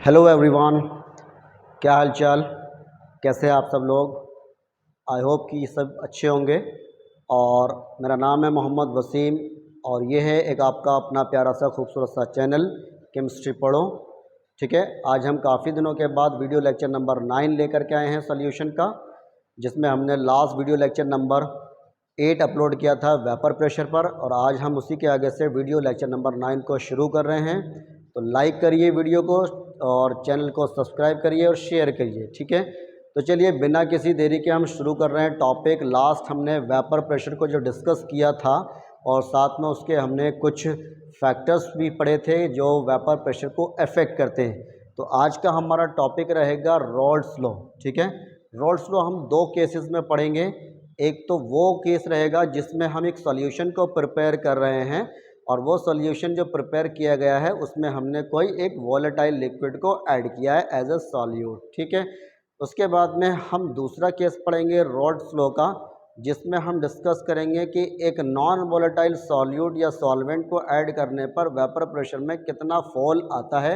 Hello everyone, क्या हाल चाल, कैसे हैं आप सब लोग। आई होप कि सब अच्छे होंगे। और मेरा नाम है मोहम्मद वसीम और ये है एक आपका अपना प्यारा सा खूबसूरत सा चैनल केमिस्ट्री पढ़ो। ठीक है, आज हम काफ़ी दिनों के बाद वीडियो लेक्चर नंबर 9 लेकर के आए हैं सॉल्यूशन का, जिसमें हमने last video lecture number 8 upload किया था वेपर प्रेशर पर, और आज हम उसी के आगे से वीडियो लेक्चर नंबर 9 को शुरू कर रहे हैं। तो लाइक करिए वीडियो को और चैनल को सब्सक्राइब करिए और शेयर करिए। ठीक है, तो चलिए बिना किसी देरी के हम शुरू कर रहे हैं टॉपिक। लास्ट हमने वेपर प्रेशर को जो डिस्कस किया था और साथ में उसके हमने कुछ फैक्टर्स भी पढ़े थे जो वेपर प्रेशर को अफेक्ट करते हैं। तो आज का हमारा टॉपिक रहेगा रॉल्ड्स लॉ। ठीक है, रॉल्ड्स लॉ हम दो केसेस में पढ़ेंगे। एक तो वो केस रहेगा जिसमें हम एक सॉल्यूशन को प्रिपेयर कर रहे हैं और वो सॉल्यूशन जो प्रिपेयर किया गया है उसमें हमने कोई एक वॉलेटाइल लिक्विड को ऐड किया है एज अ सॉल्यूट। ठीक है, उसके बाद में हम दूसरा केस पढ़ेंगे रॉल्ड्स लॉ का, जिसमें हम डिस्कस करेंगे कि एक नॉन वॉलेटाइल सॉल्यूट या सॉल्वेंट को ऐड करने पर वेपर प्रेशर में कितना फॉल आता है,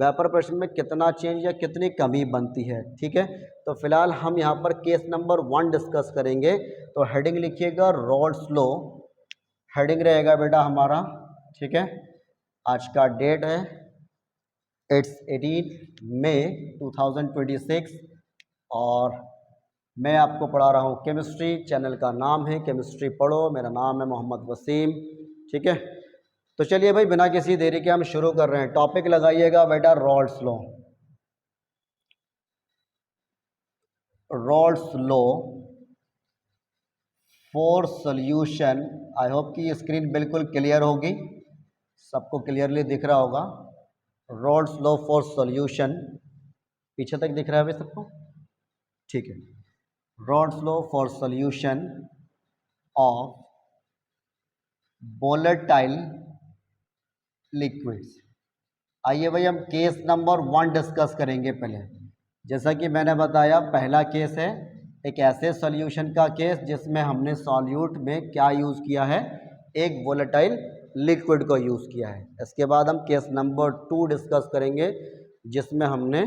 वेपर प्रेशर में कितना चेंज या कितनी कमी बनती है। ठीक है, तो फिलहाल हम यहाँ पर केस नंबर 1 डिस्कस करेंगे। तो हेडिंग लिखिएगा रॉल्ड्स लॉ, हेडिंग रहेगा बेटा हमारा। ठीक है, आज का डेट है इट्स 18 मई 2026 और मैं आपको पढ़ा रहा हूँ केमिस्ट्री। चैनल का नाम है केमिस्ट्री पढ़ो, मेरा नाम है मोहम्मद वसीम। ठीक है, तो चलिए भाई बिना किसी देरी के हम शुरू कर रहे हैं। टॉपिक लगाइएगा बेटा Raoult's law. Raoult's law for solution. I hope कि स्क्रीन बिल्कुल क्लियर होगी, सबको क्लियरली दिख रहा होगा। रॉल्ड्स लॉ फॉर सॉल्यूशन, पीछे तक दिख रहा है भाई सबको? ठीक है, Raoult's law for solution of volatile liquids. आइए भाई हम केस नंबर 1 डिस्कस करेंगे पहले। जैसा कि मैंने बताया पहला केस है एक ऐसे सॉल्यूशन का केस जिसमें हमने सॉल्यूट में क्या यूज़ किया है, एक वोलेटाइल लिक्विड को यूज़ किया है। इसके बाद हम केस नंबर 2 डिस्कस करेंगे जिसमें हमने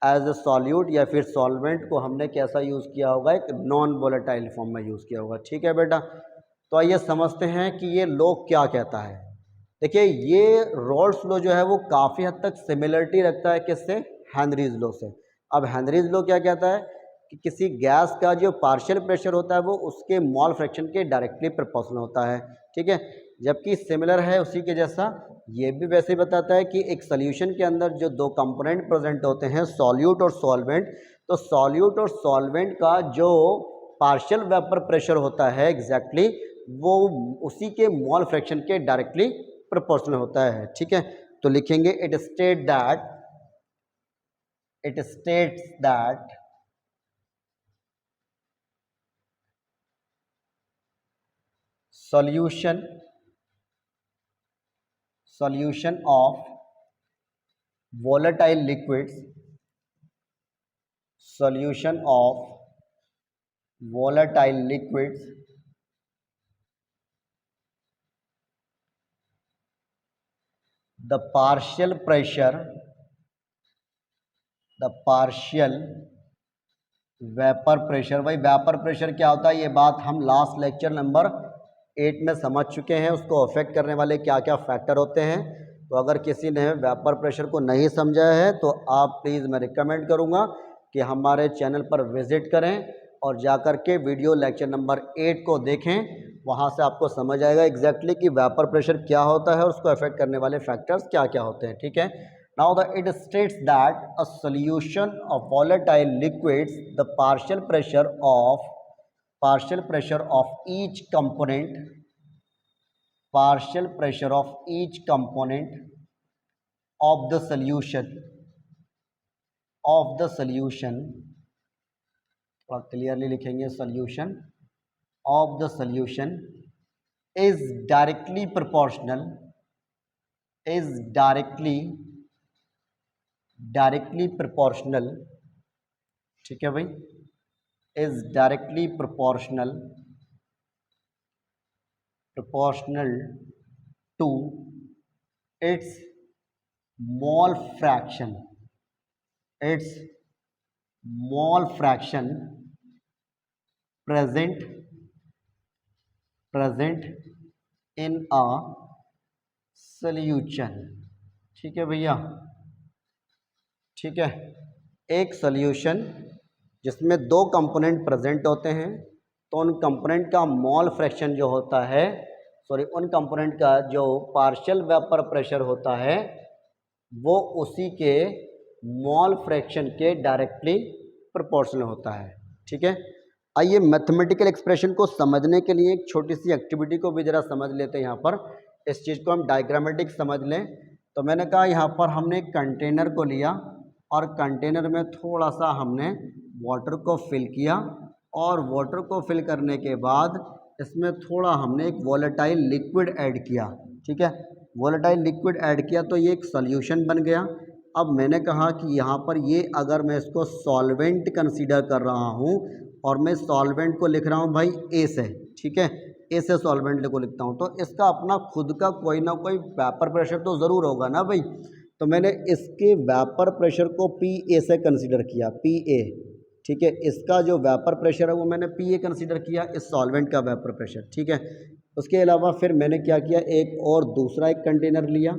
एज ए सॉल्यूट या फिर सॉल्वेंट को हमने कैसा यूज़ किया होगा, एक नॉन वोलेटाइल फॉर्म में यूज़ किया होगा। ठीक है बेटा, तो आइए समझते हैं कि ये लॉ क्या कहता है। देखिए ये रॉल्ड्स लॉ जो है वो काफ़ी हद तक सिमिलरिटी रखता है किससे, हेनरीज लॉ से। अब हेनरीज लॉ क्या कहता है कि किसी गैस का जो पार्शियल प्रेशर होता है वो उसके मॉल फ्रैक्शन के डायरेक्टली प्रोपोर्शनल होता है। ठीक है, जबकि सिमिलर है उसी के जैसा ये भी वैसे ही बताता है कि एक सॉल्यूशन के अंदर जो दो कंपोनेंट प्रेजेंट होते हैं सॉल्यूट और सॉल्वेंट, तो सॉल्यूट और सॉल्वेंट का जो पार्शियल वेपर प्रेशर होता है एग्जैक्टली वो उसी के मॉल फ्रैक्शन के डायरेक्टली प्रोपोर्शनल होता है। ठीक है, तो लिखेंगे it states that solution of volatile liquids, solution of volatile liquids the partial vapour pressure. भाई वेपर प्रेशर क्या होता है ये बात हम लास्ट लेक्चर नंबर 8 में समझ चुके हैं, उसको अफेक्ट करने वाले क्या क्या फैक्टर होते हैं। तो अगर किसी ने वेपर प्रेशर को नहीं समझा है तो आप प्लीज़ मैं रिकमेंड करूंगा कि हमारे चैनल पर विज़िट करें और जाकर के वीडियो लेक्चर नंबर 8 को देखें। वहाँ से आपको समझ आएगा एग्जैक्टली कि वेपर प्रेशर क्या होता है और उसको अफेक्ट करने वाले फैक्टर्स क्या क्या होते हैं। ठीक है, now it states that a solution of volatile liquids the partial pressure of each component of the solution थोड़ा क्लियरली लिखेंगे, solution of the solution is directly proportional ठीक है भाई, is directly proportional to its mole fraction it's mole fraction present in a solution. ठीक है भैया, ठीक है। एक सॉल्यूशन जिसमें दो कंपोनेंट प्रेजेंट होते हैं, तो उन कंपोनेंट का मोल फ्रैक्शन जो होता है, उन कंपोनेंट का जो पार्शियल वेपर प्रेशर होता है वो उसी के मोल फ्रैक्शन के डायरेक्टली प्रोपोर्शनल होता है। ठीक है, आइए मैथमेटिकल एक्सप्रेशन को समझने के लिए एक छोटी सी एक्टिविटी को भी ज़रा समझ लेते हैं। यहाँ पर इस चीज़ को हम डायग्रामेटिक समझ लें। तो मैंने कहा यहाँ पर हमने एक कंटेनर को लिया और कंटेनर में थोड़ा सा हमने वाटर को फिल किया, और वाटर को फिल करने के बाद इसमें थोड़ा हमने एक वोलेटाइल लिक्विड ऐड किया। ठीक है, वोलेटाइल लिक्विड ऐड किया तो ये एक सॉल्यूशन बन गया। अब मैंने कहा कि यहाँ पर ये अगर मैं इसको सॉल्वेंट कंसीडर कर रहा हूँ और मैं सॉल्वेंट को लिख रहा हूँ भाई ए से, ठीक है, ए से सॉल्वेंट को लिखता हूँ, तो इसका अपना खुद का कोई ना कोई वेपर प्रेशर तो ज़रूर होगा ना भाई। तो मैंने इसके वेपर प्रेशर को पी ए से कंसीडर किया, पी ए। ठीक है, इसका जो वेपर प्रेशर है वो मैंने पी ए कंसीडर किया, इस सॉल्वेंट का वेपर प्रेशर। ठीक है, उसके अलावा फिर मैंने क्या किया, एक और दूसरा एक कंटेनर लिया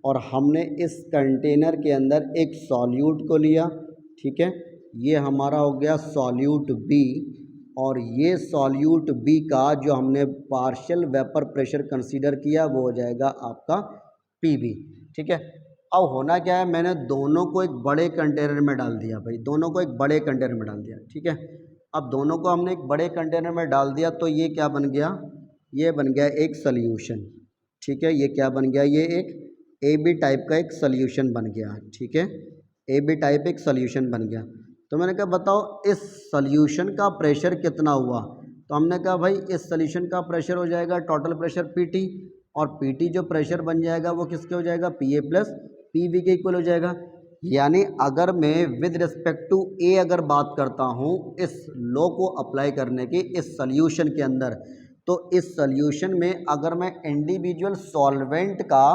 और हमने इस कंटेनर के अंदर एक सॉल्यूट को लिया। ठीक है, ये हमारा हो गया सॉल्यूट बी, और ये सॉल्यूट बी का जो हमने पार्शियल वेपर प्रेशर कंसीडर किया वो हो जाएगा आपका पी बी। ठीक है, अब होना क्या है, मैंने दोनों को एक बड़े कंटेनर में डाल दिया भाई, दोनों को एक बड़े कंटेनर में डाल दिया। ठीक है, अब दोनों को हमने एक बड़े कंटेनर में डाल दिया तो ये क्या बन गया, ये बन गया एक सॉल्यूशन। ठीक है, ये क्या बन गया, ये एक ए बी टाइप का एक सॉल्यूशन बन गया। ठीक है, ए बी टाइप एक सॉल्यूशन बन गया। तो मैंने कहा बताओ इस सॉल्यूशन का प्रेशर कितना हुआ, तो हमने कहा भाई इस सॉल्यूशन का प्रेशर हो जाएगा टोटल प्रेशर पीटी, और पीटी जो प्रेशर बन जाएगा वो किसके हो जाएगा, P A plus P B के इक्वल हो जाएगा। यानी अगर मैं विद रिस्पेक्ट टू ए अगर बात करता हूँ इस लॉ को अप्लाई करने की इस सॉल्यूशन के अंदर, तो इस सॉल्यूशन में अगर मैं इंडिविजुअल सॉल्वेंट का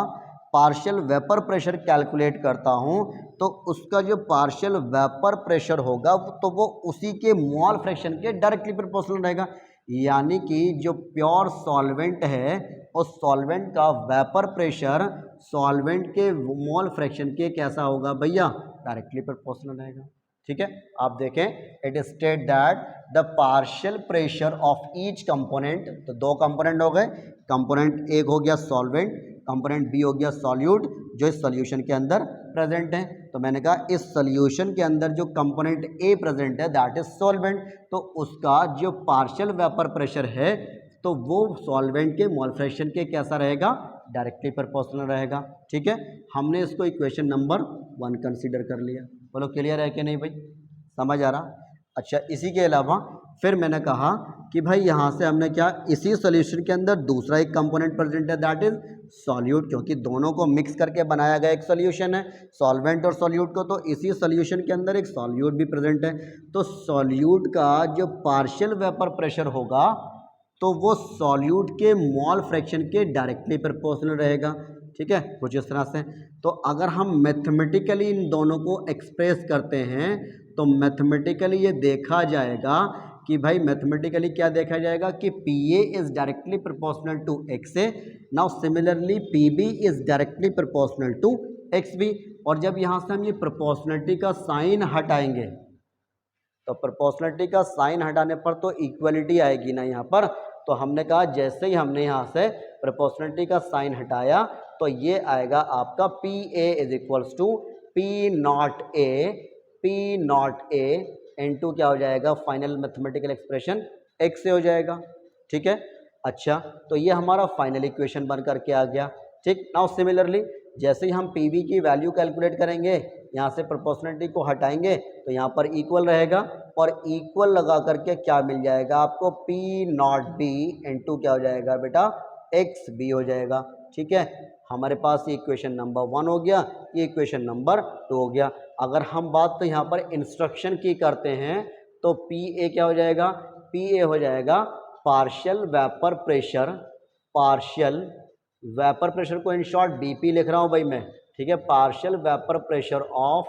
पार्शियल वेपर प्रेशर कैलकुलेट करता हूँ तो उसका जो पार्शियल वेपर प्रेशर होगा तो वो उसी के मोल फ्रैक्शन के डायरेक्टली प्रोपोर्शनल रहेगा। यानी कि जो प्योर सॉल्वेंट है उस सॉल्वेंट का वेपर प्रेशर सॉल्वेंट के मोल फ्रैक्शन के कैसा होगा भैया, डायरेक्टली प्रोपोर्शनल रहेगा। ठीक है, आप देखें it state that the partial pressure of each component, तो दो कंपोनेंट हो गए, कंपोनेंट एक हो गया सॉल्वेंट, कंपोनेंट बी हो गया सॉल्यूट जो इस सॉल्यूशन के अंदर प्रेजेंट है। तो मैंने कहा इस सॉल्यूशन के अंदर जो कंपोनेंट ए प्रेजेंट है दैट इज सॉल्वेंट, तो उसका जो पार्शियल वेपर प्रेशर है तो वो सॉल्वेंट के मोल फ्रैक्शन के कैसा रहेगा, डायरेक्टली प्रोपोर्शनल रहेगा। ठीक है, हमने इसको इक्वेशन नंबर 1 कंसीडर कर लिया। बोलो क्लियर है कि नहीं भाई, समझ आ रहा। अच्छा, इसी के अलावा फिर मैंने कहा कि भाई यहाँ से हमने क्या, इसी सॉल्यूशन के अंदर दूसरा एक कंपोनेंट प्रेजेंट है दैट इज सॉल्यूट, क्योंकि दोनों को मिक्स करके बनाया गया एक सॉल्यूशन है सॉल्वेंट और सॉल्यूट को, तो इसी सॉल्यूशन के अंदर एक सॉल्यूट भी प्रेजेंट है। तो सॉल्यूट का जो पार्शियल वेपर प्रेशर होगा तो वो सॉल्यूट के मोल फ्रैक्शन के डायरेक्टली प्रोपोर्शनल रहेगा। ठीक है, कुछ इस तरह से। तो अगर हम मैथमेटिकली इन दोनों को एक्सप्रेस करते हैं तो मैथमेटिकली ये देखा जाएगा कि भाई मैथमेटिकली क्या देखा जाएगा कि P A is directly proportional to X A, now similarly P B is directly proportional to X B. और जब यहाँ से हम ये प्रोपोर्शनलिटी का साइन हटाएंगे तो प्रोपोर्शनलिटी का साइन हटाने पर तो इक्वलिटी आएगी ना यहाँ पर। तो हमने कहा जैसे ही हमने यहाँ से प्रोपोर्शनलिटी का साइन हटाया तो ये आएगा आपका P A is equals to P not A into क्या हो जाएगा, फाइनल मैथमेटिकल एक्सप्रेशन एक्स से हो जाएगा। ठीक है, अच्छा, तो ये हमारा फाइनल इक्वेशन बन करके आ गया। ठीक, नाउ सिमिलरली जैसे ही हम पी बी की वैल्यू कैलकुलेट करेंगे, यहाँ से प्रोपोर्शनलिटी को हटाएंगे तो यहाँ पर इक्वल रहेगा, और इक्वल लगा करके क्या मिल जाएगा आपको, पी नॉट बी इंटू क्या हो जाएगा बेटा, एक्स बी हो जाएगा। ठीक है, हमारे पास ये इक्वेशन नंबर 1 हो गया, ये इक्वेशन नंबर 2 हो गया। अगर हम बात तो यहाँ पर इंस्ट्रक्शन की करते हैं तो पी ए क्या हो जाएगा, पी ए हो जाएगा पार्शियल वेपर प्रेशर को इन शॉर्ट बीपी लिख रहा हूँ भाई मैं। ठीक है, partial vapour pressure of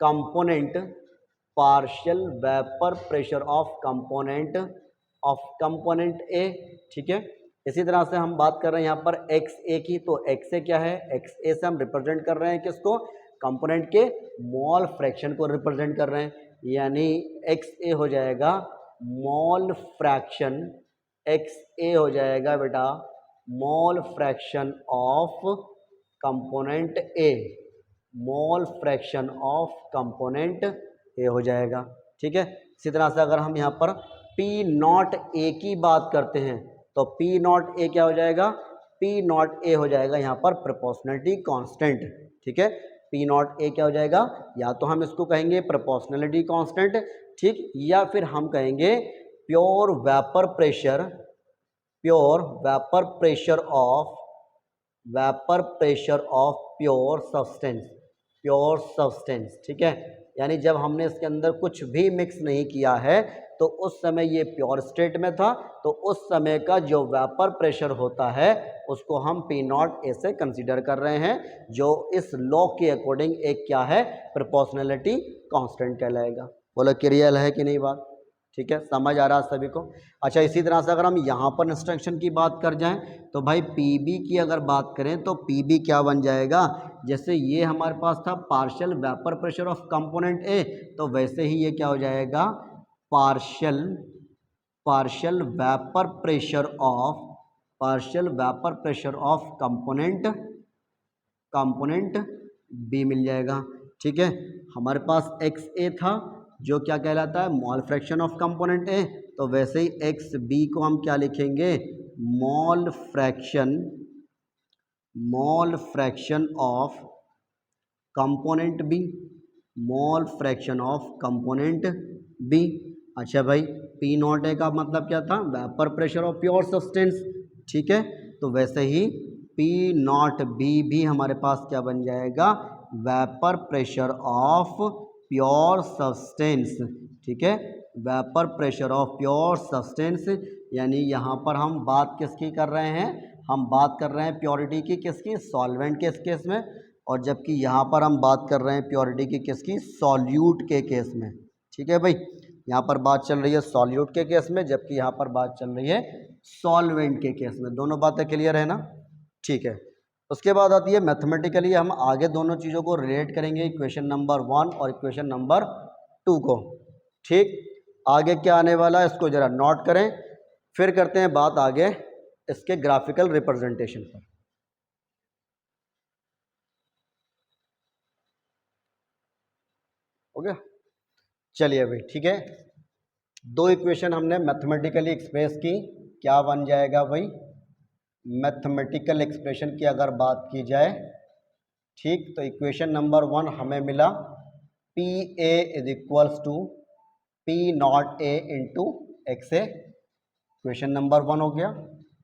component, partial vapour pressure of component ए, ठीक है। इसी तरह से हम बात कर रहे हैं यहाँ पर एक्स ए की, तो एक्स ए क्या है, एक्स ए से हम रिप्रेजेंट कर रहे हैं किसको, कंपोनेंट के मोल फ्रैक्शन को रिप्रेजेंट कर रहे हैं, यानी एक्स ए हो जाएगा मोल फ्रैक्शन, एक्स ए हो जाएगा बेटा मोल fraction of component A, mole fraction of component ए हो जाएगा, ठीक है। इसी तरह से अगर हम यहाँ पर पी नॉट ए की बात करते हैं तो पी नॉट ए क्या हो जाएगा, पी नॉट ए हो जाएगा यहाँ पर प्रोपोर्शनलिटी कांस्टेंट, ठीक है। पी नॉट ए क्या हो जाएगा, या तो हम इसको कहेंगे प्रोपोर्शनलिटी कांस्टेंट, ठीक, या फिर हम कहेंगे pure vapour pressure of pure substance, ठीक है। यानी जब हमने इसके अंदर कुछ भी मिक्स नहीं किया है तो उस समय ये प्योर स्टेट में था, तो उस समय का जो वेपर प्रेशर होता है उसको हम पी नॉट ए से कंसीडर कर रहे हैं, जो इस लॉ के अकॉर्डिंग एक क्या है, प्रोपोर्शनलिटी कांस्टेंट कहलाएगा। बोलो क्लियर है कि नहीं बात, ठीक है, समझ आ रहा है सभी को। अच्छा, इसी तरह से अगर हम यहाँ पर इंस्ट्रक्शन की बात कर जाएं तो भाई पीबी की अगर बात करें तो पीबी क्या बन जाएगा, जैसे ये हमारे पास था partial vapour pressure of component A, तो वैसे ही ये क्या हो जाएगा partial vapour pressure of component B मिल जाएगा, ठीक है। हमारे पास एक्स ए था जो क्या कहलाता है mole fraction of component A, तो वैसे ही एक्स बी को हम क्या लिखेंगे, mole fraction of component B, mole fraction of component B. अच्छा भाई, पी नॉट ए का मतलब क्या था, vapour pressure of pure substance, ठीक है। तो वैसे ही पी नॉट बी भी हमारे पास क्या बन जाएगा, vapour pressure of pure substance, ठीक है, vapour pressure of pure substance. यानी यहाँ पर हम बात किसकी कर रहे हैं, हम बात कर रहे हैं प्योरिटी की किसकी, सॉल्वेंट के केस में, और जबकि यहाँ पर हम बात कर रहे हैं प्योरिटी की किसकी, सॉल्यूट के केस में, ठीक है भाई। यहाँ पर बात चल रही है सॉल्यूट के केस में, जबकि यहाँ पर बात चल रही है सॉल्वेंट के केस में। दोनों बातें क्लियर है ना, ठीक है। उसके बाद आती है मैथमेटिकली हम आगे दोनों चीज़ों को रिलेट करेंगे, इक्वेशन नंबर 1 और इक्वेशन नंबर 2 को, ठीक। आगे क्या आने वाला है इसको ज़रा नोट करें, फिर करते हैं बात आगे इसके ग्राफिकल रिप्रेजेंटेशन पर। हो गया, चलिए भाई, ठीक है। दो इक्वेशन हमने मैथमेटिकली एक्सप्रेस की, क्या बन जाएगा भाई, मैथमेटिकल एक्सप्रेशन की अगर बात की जाए, ठीक, तो इक्वेशन नंबर 1 हमें मिला P A is equals to P not A into X A, equation number 1 हो गया,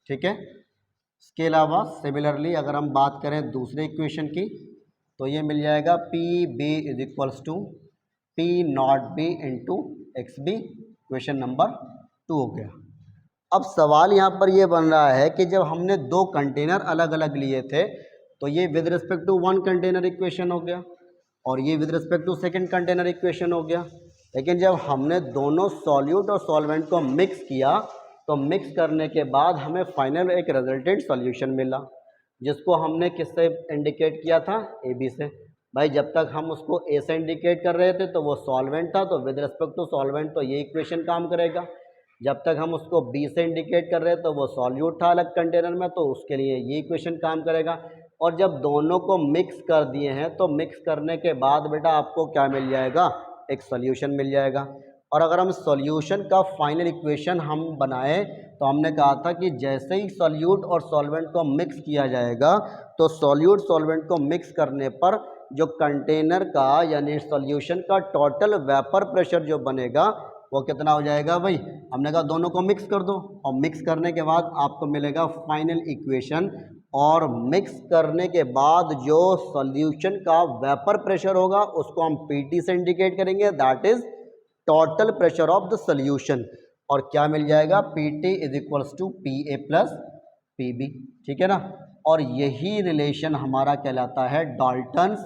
ठीक है। इसके अलावा सिमिलरली अगर हम बात करें दूसरे इक्वेशन की तो ये मिल जाएगा P B is equals to P not B into X B, equation number 2 हो गया। अब सवाल यहाँ पर ये बन रहा है कि जब हमने दो कंटेनर अलग अलग लिए थे तो ये with respect to one container equation हो गया और ये with respect to second container equation हो गया, लेकिन जब हमने दोनों सॉल्यूट और सॉल्वेंट को मिक्स किया तो मिक्स करने के बाद हमें फाइनल एक रिजल्टेंट सॉल्यूशन मिला, जिसको हमने किससे इंडिकेट किया था, ए बी से। भाई जब तक हम उसको ए से इंडिकेट कर रहे थे तो वो सॉल्वेंट था, तो विद रिस्पेक्ट टू सॉल्वेंट तो ये इक्वेशन काम करेगा। जब तक हम उसको बी से इंडिकेट कर रहे हैं तो वो सॉल्यूट था अलग कंटेनर में, तो उसके लिए ये इक्वेशन काम करेगा। और जब दोनों को मिक्स कर दिए हैं तो मिक्स करने के बाद बेटा आपको क्या मिल जाएगा, एक सॉल्यूशन मिल जाएगा। और अगर हम सॉल्यूशन का फाइनल इक्वेशन हम बनाएं तो हमने कहा था कि जैसे ही सॉल्यूट और सॉल्वेंट को मिक्स किया जाएगा तो सॉल्यूट सॉल्वेंट को मिक्स करने पर जो कंटेनर का यानी सॉल्यूशन का टोटल वेपर प्रेशर जो बनेगा वो कितना हो जाएगा भाई, हमने कहा दोनों को मिक्स कर दो और मिक्स करने के बाद आपको मिलेगा फाइनल इक्वेशन। और मिक्स करने के बाद जो सॉल्यूशन का वेपर प्रेशर होगा उसको हम पीटी से इंडिकेट करेंगे, that is total pressure of the solution. और क्या मिल जाएगा, PT is equals to P A plus P B, ठीक है ना। और यही रिलेशन हमारा कहलाता है डाल्टन्स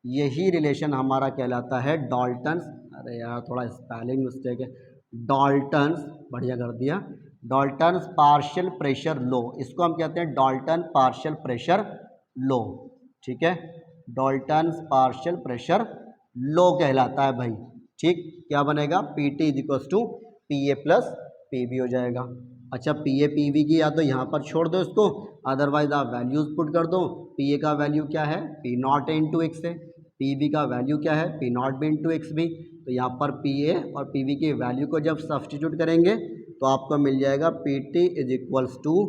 यही रिलेशन हमारा कहलाता है डाल्टन्स, अरे यार थोड़ा स्पेलिंग मिस्टेक है, डाल्टन्स, बढ़िया कर दिया, डाल्टन्स पार्शियल प्रेशर लो, इसको हम कहते हैं डाल्टन पार्शियल प्रेशर लो, ठीक है, डाल्टन्स पार्शियल प्रेशर लो कहलाता है भाई, ठीक। क्या बनेगा, P T is equal to P A plus P B हो जाएगा। अच्छा पी ए पी वी की या तो यहाँ पर छोड़ दो इसको, अदरवाइज आप वैल्यूज पुट कर दो। पी ए का वैल्यू क्या है, P not A into X है, पी बी का वैल्यू क्या है, P not B into X B. तो यहाँ पर पी ए और पी बी की वैल्यू को जब सब्सटीट्यूट करेंगे तो आपको मिल जाएगा P T is equals to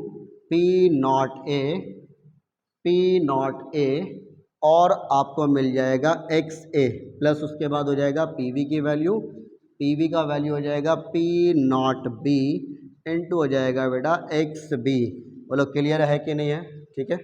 P not A और आपको मिल जाएगा एक्स ए प्लस उसके बाद हो जाएगा पी वी की वैल्यू, पी वी का वैल्यू हो जाएगा पी नॉट बी इंटू हो जाएगा बेटा एक्स बी। बोलो क्लियर है कि नहीं है, ठीक है।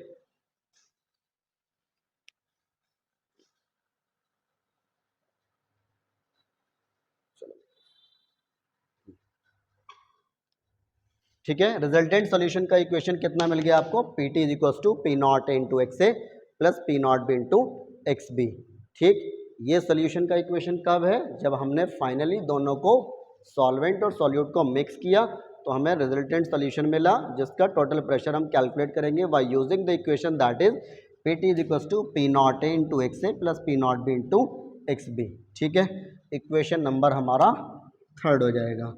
ठीक है, रिजल्टेंट सॉल्यूशन का इक्वेशन कितना मिल गया आपको, P T is equals to P not A into X A plus P not B into X B, ठीक। ये सॉल्यूशन का इक्वेशन कब है, जब हमने फाइनली दोनों को सॉल्वेंट और सॉल्यूट को मिक्स किया तो हमें रिजल्टेंट सॉल्यूशन मिला जिसका टोटल प्रेशर हम कैलकुलेट करेंगे by using the equation that is P T is equals to P not A into X A plus P not B into X B, ठीक है। इक्वेशन नंबर हमारा 3 हो जाएगा।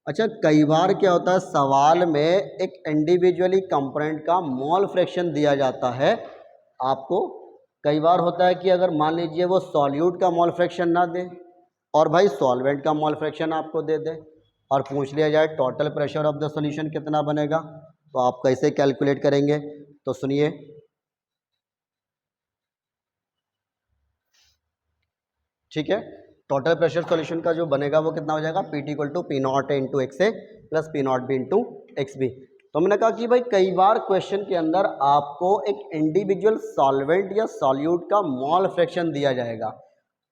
अच्छा कई बार क्या होता है, सवाल में एक इंडिविजुअली कंपोनेंट का मोल फ्रैक्शन दिया जाता है आपको। कई बार होता है कि अगर मान लीजिए वो सॉल्यूट का मोल फ्रैक्शन ना दे और भाई सॉल्वेंट का मोल फ्रैक्शन आपको दे दे और पूछ लिया जाए total pressure of the solution कितना बनेगा, तो आप कैसे कैलकुलेट करेंगे, तो सुनिए। ठीक है, टोटल प्रेशर सॉल्यूशन का जो बनेगा वो कितना हो जाएगा, P T equal to P not A into X A plus P not B into X B. तो मैंने कहा कि भाई कई बार क्वेश्चन के अंदर आपको एक इंडिविजुअल सॉल्वेंट या सॉल्यूट का मोल फ्रैक्शन दिया जाएगा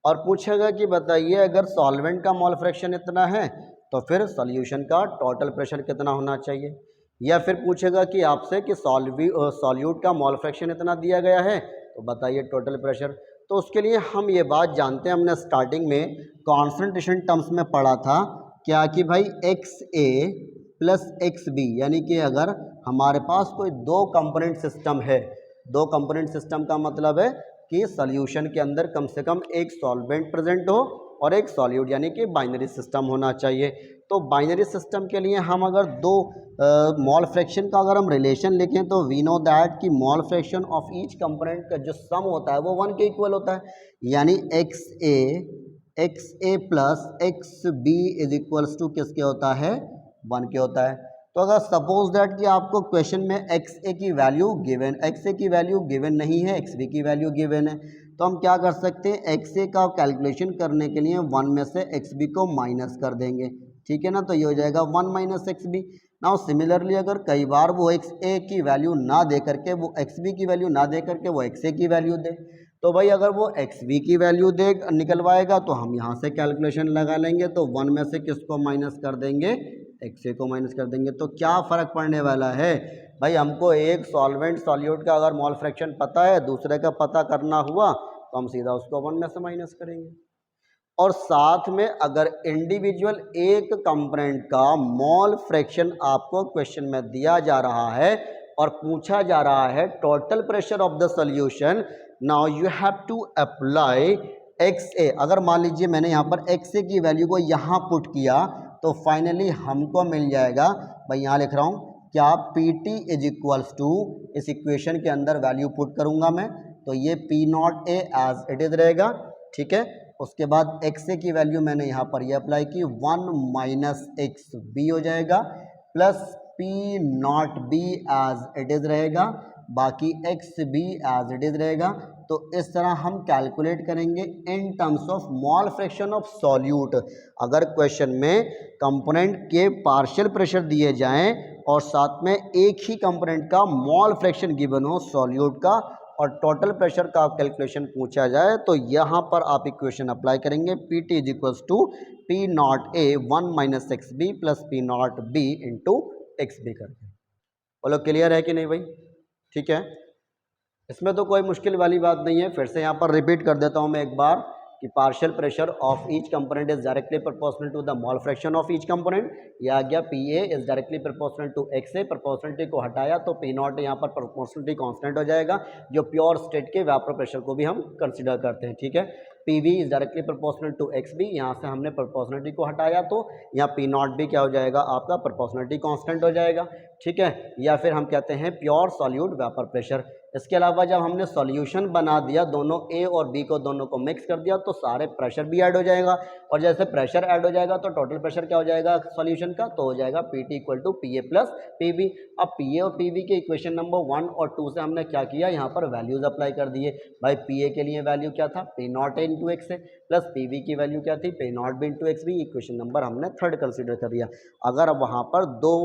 और पूछेगा कि बताइए अगर सॉल्वेंट का मोल फ्रैक्शन इतना है तो फिर सॉल्यूशन का टोटल प्रेशर कितना होना चाहिए, या फिर पूछेगा कि आपसे कि सॉल्यूट का मोल फ्रैक्शन इतना दिया गया है तो बताइए टोटल प्रेशर। तो उसके लिए हम ये बात जानते हैं, हमने स्टार्टिंग में कॉन्सेंट्रेशन टर्म्स में पढ़ा था क्या कि भाई x A plus X B, यानी कि अगर हमारे पास कोई दो कंपोनेंट सिस्टम है, दो कंपोनेंट सिस्टम का मतलब है कि सॉल्यूशन के अंदर कम से कम एक सॉल्वेंट प्रेजेंट हो और एक सॉल्यूट, यानी कि बाइनरी सिस्टम होना चाहिए। तो बाइनरी सिस्टम के लिए हम अगर दो मोल फ्रैक्शन का अगर हम रिलेशन लिखें तो वी नो दैट कि मोल फ्रैक्शन ऑफ ईच कंपोनेंट का जो सम होता है वो 1 के इक्वल होता है, यानी X A plus X B is equals to किसके होता है, 1 के होता है। तो अगर सपोज दैट कि आपको क्वेश्चन में एक्स ए की वैल्यू गिवन, एक्स ए की वैल्यू गिवन नहीं है, एक्स बी की वैल्यू गिवन है, तो हम क्या कर सकते हैं, एक्स ए का कैलकुलेशन करने के लिए 1 में से एक्स बी को माइनस कर देंगे, ठीक है ना। तो ये हो जाएगा 1 minus X B. Now similarly अगर कई बार वो एक्स ए की वैल्यू ना दे करके, वो एक्स बी की वैल्यू ना दे करके वो एक्स ए की वैल्यू दे, तो भाई अगर वो एक्स बी की वैल्यू दे निकलवाएगा तो हम यहाँ से कैलकुलेशन लगा लेंगे, तो 1 में से किसको माइनस कर देंगे, एक्स ए को माइनस कर देंगे। तो क्या फ़र्क पड़ने वाला है भाई, हमको एक सॉल्वेंट सॉल्यूट का अगर मोल फ्रैक्शन पता है, दूसरे का पता करना हुआ तो हम सीधा उसको 1 में से माइनस करेंगे। और साथ में अगर इंडिविजुअल एक कंपोनेंट का मोल फ्रैक्शन आपको क्वेश्चन में दिया जा रहा है और पूछा जा रहा है total pressure of the solution, now you have to apply X A. अगर मान लीजिए मैंने यहाँ पर एक्स ए की वैल्यू को यहाँ पुट किया तो फाइनली हमको मिल जाएगा, भाई यहाँ लिख रहा हूँ क्या, P T is equals to, इस इक्वेशन के अंदर वैल्यू पुट करूँगा मैं तो ये P not A as it is रहेगा, ठीक है। उसके बाद एक्स ए की वैल्यू मैंने यहाँ पर ये अप्लाई की 1 माइनस एक्स बी हो जाएगा plus P not B as it is रहेगा, बाकी X B as it is रहेगा। तो इस तरह हम कैलकुलेट करेंगे in terms of mole fraction of solute. अगर क्वेश्चन में कंपोनेंट के पार्शियल प्रेशर दिए जाएं और साथ में एक ही कंपोनेंट का मोल फ्रैक्शन गिवन हो सॉल्यूट का और टोटल प्रेशर का कैलकुलेशन पूछा जाए तो यहाँ पर आप इक्वेशन अप्लाई करेंगे, P T is equals to P not A 1 minus X B plus P not B into X B करके। बोलो क्लियर है कि नहीं भाई, ठीक है। इसमें तो कोई मुश्किल वाली बात नहीं है। फिर से यहाँ पर रिपीट कर देता हूँ मैं एक बार कि partial pressure of each component is directly proportional to the mole fraction of each component. ये आ गया P A is directly proportional to X A. Proportionality को हटाया तो पी नॉट यहाँ पर प्रोपोर्शनलिटी कांस्टेंट हो जाएगा, जो प्योर स्टेट के वेपर प्रेशर को भी हम कंसिडर करते हैं। ठीक है, P V is directly proportional to X B. यहाँ से हमने प्रोपोर्शनलिटी को हटाया तो यहाँ पी नॉट भी क्या हो जाएगा आपका प्रोपोर्शनलिटी कांस्टेंट हो जाएगा। ठीक है, या फिर हम कहते हैं प्योर सॉल्यूट वेपर प्रेशर। इसके अलावा जब हमने सॉल्यूशन बना दिया, दोनों ए और बी को दोनों को मिक्स कर दिया, तो सारे प्रेशर भी ऐड हो जाएगा, और जैसे प्रेशर ऐड हो जाएगा तो टोटल प्रेशर क्या हो जाएगा सॉल्यूशन का, तो हो जाएगा P T equal to P A plus P B. अब पी ए और पी बी के इक्वेशन नंबर 1 और 2 से हमने क्या किया, यहाँ पर वैल्यूज अप्लाई कर दिए। भाई पी ए के लिए वैल्यू क्या था, P not A into X A, plus P B की वैल्यू क्या थी, P not B into X B. Equation number हमने 3rd कंसिडर कर दिया। अगर अब वहाँ पर दो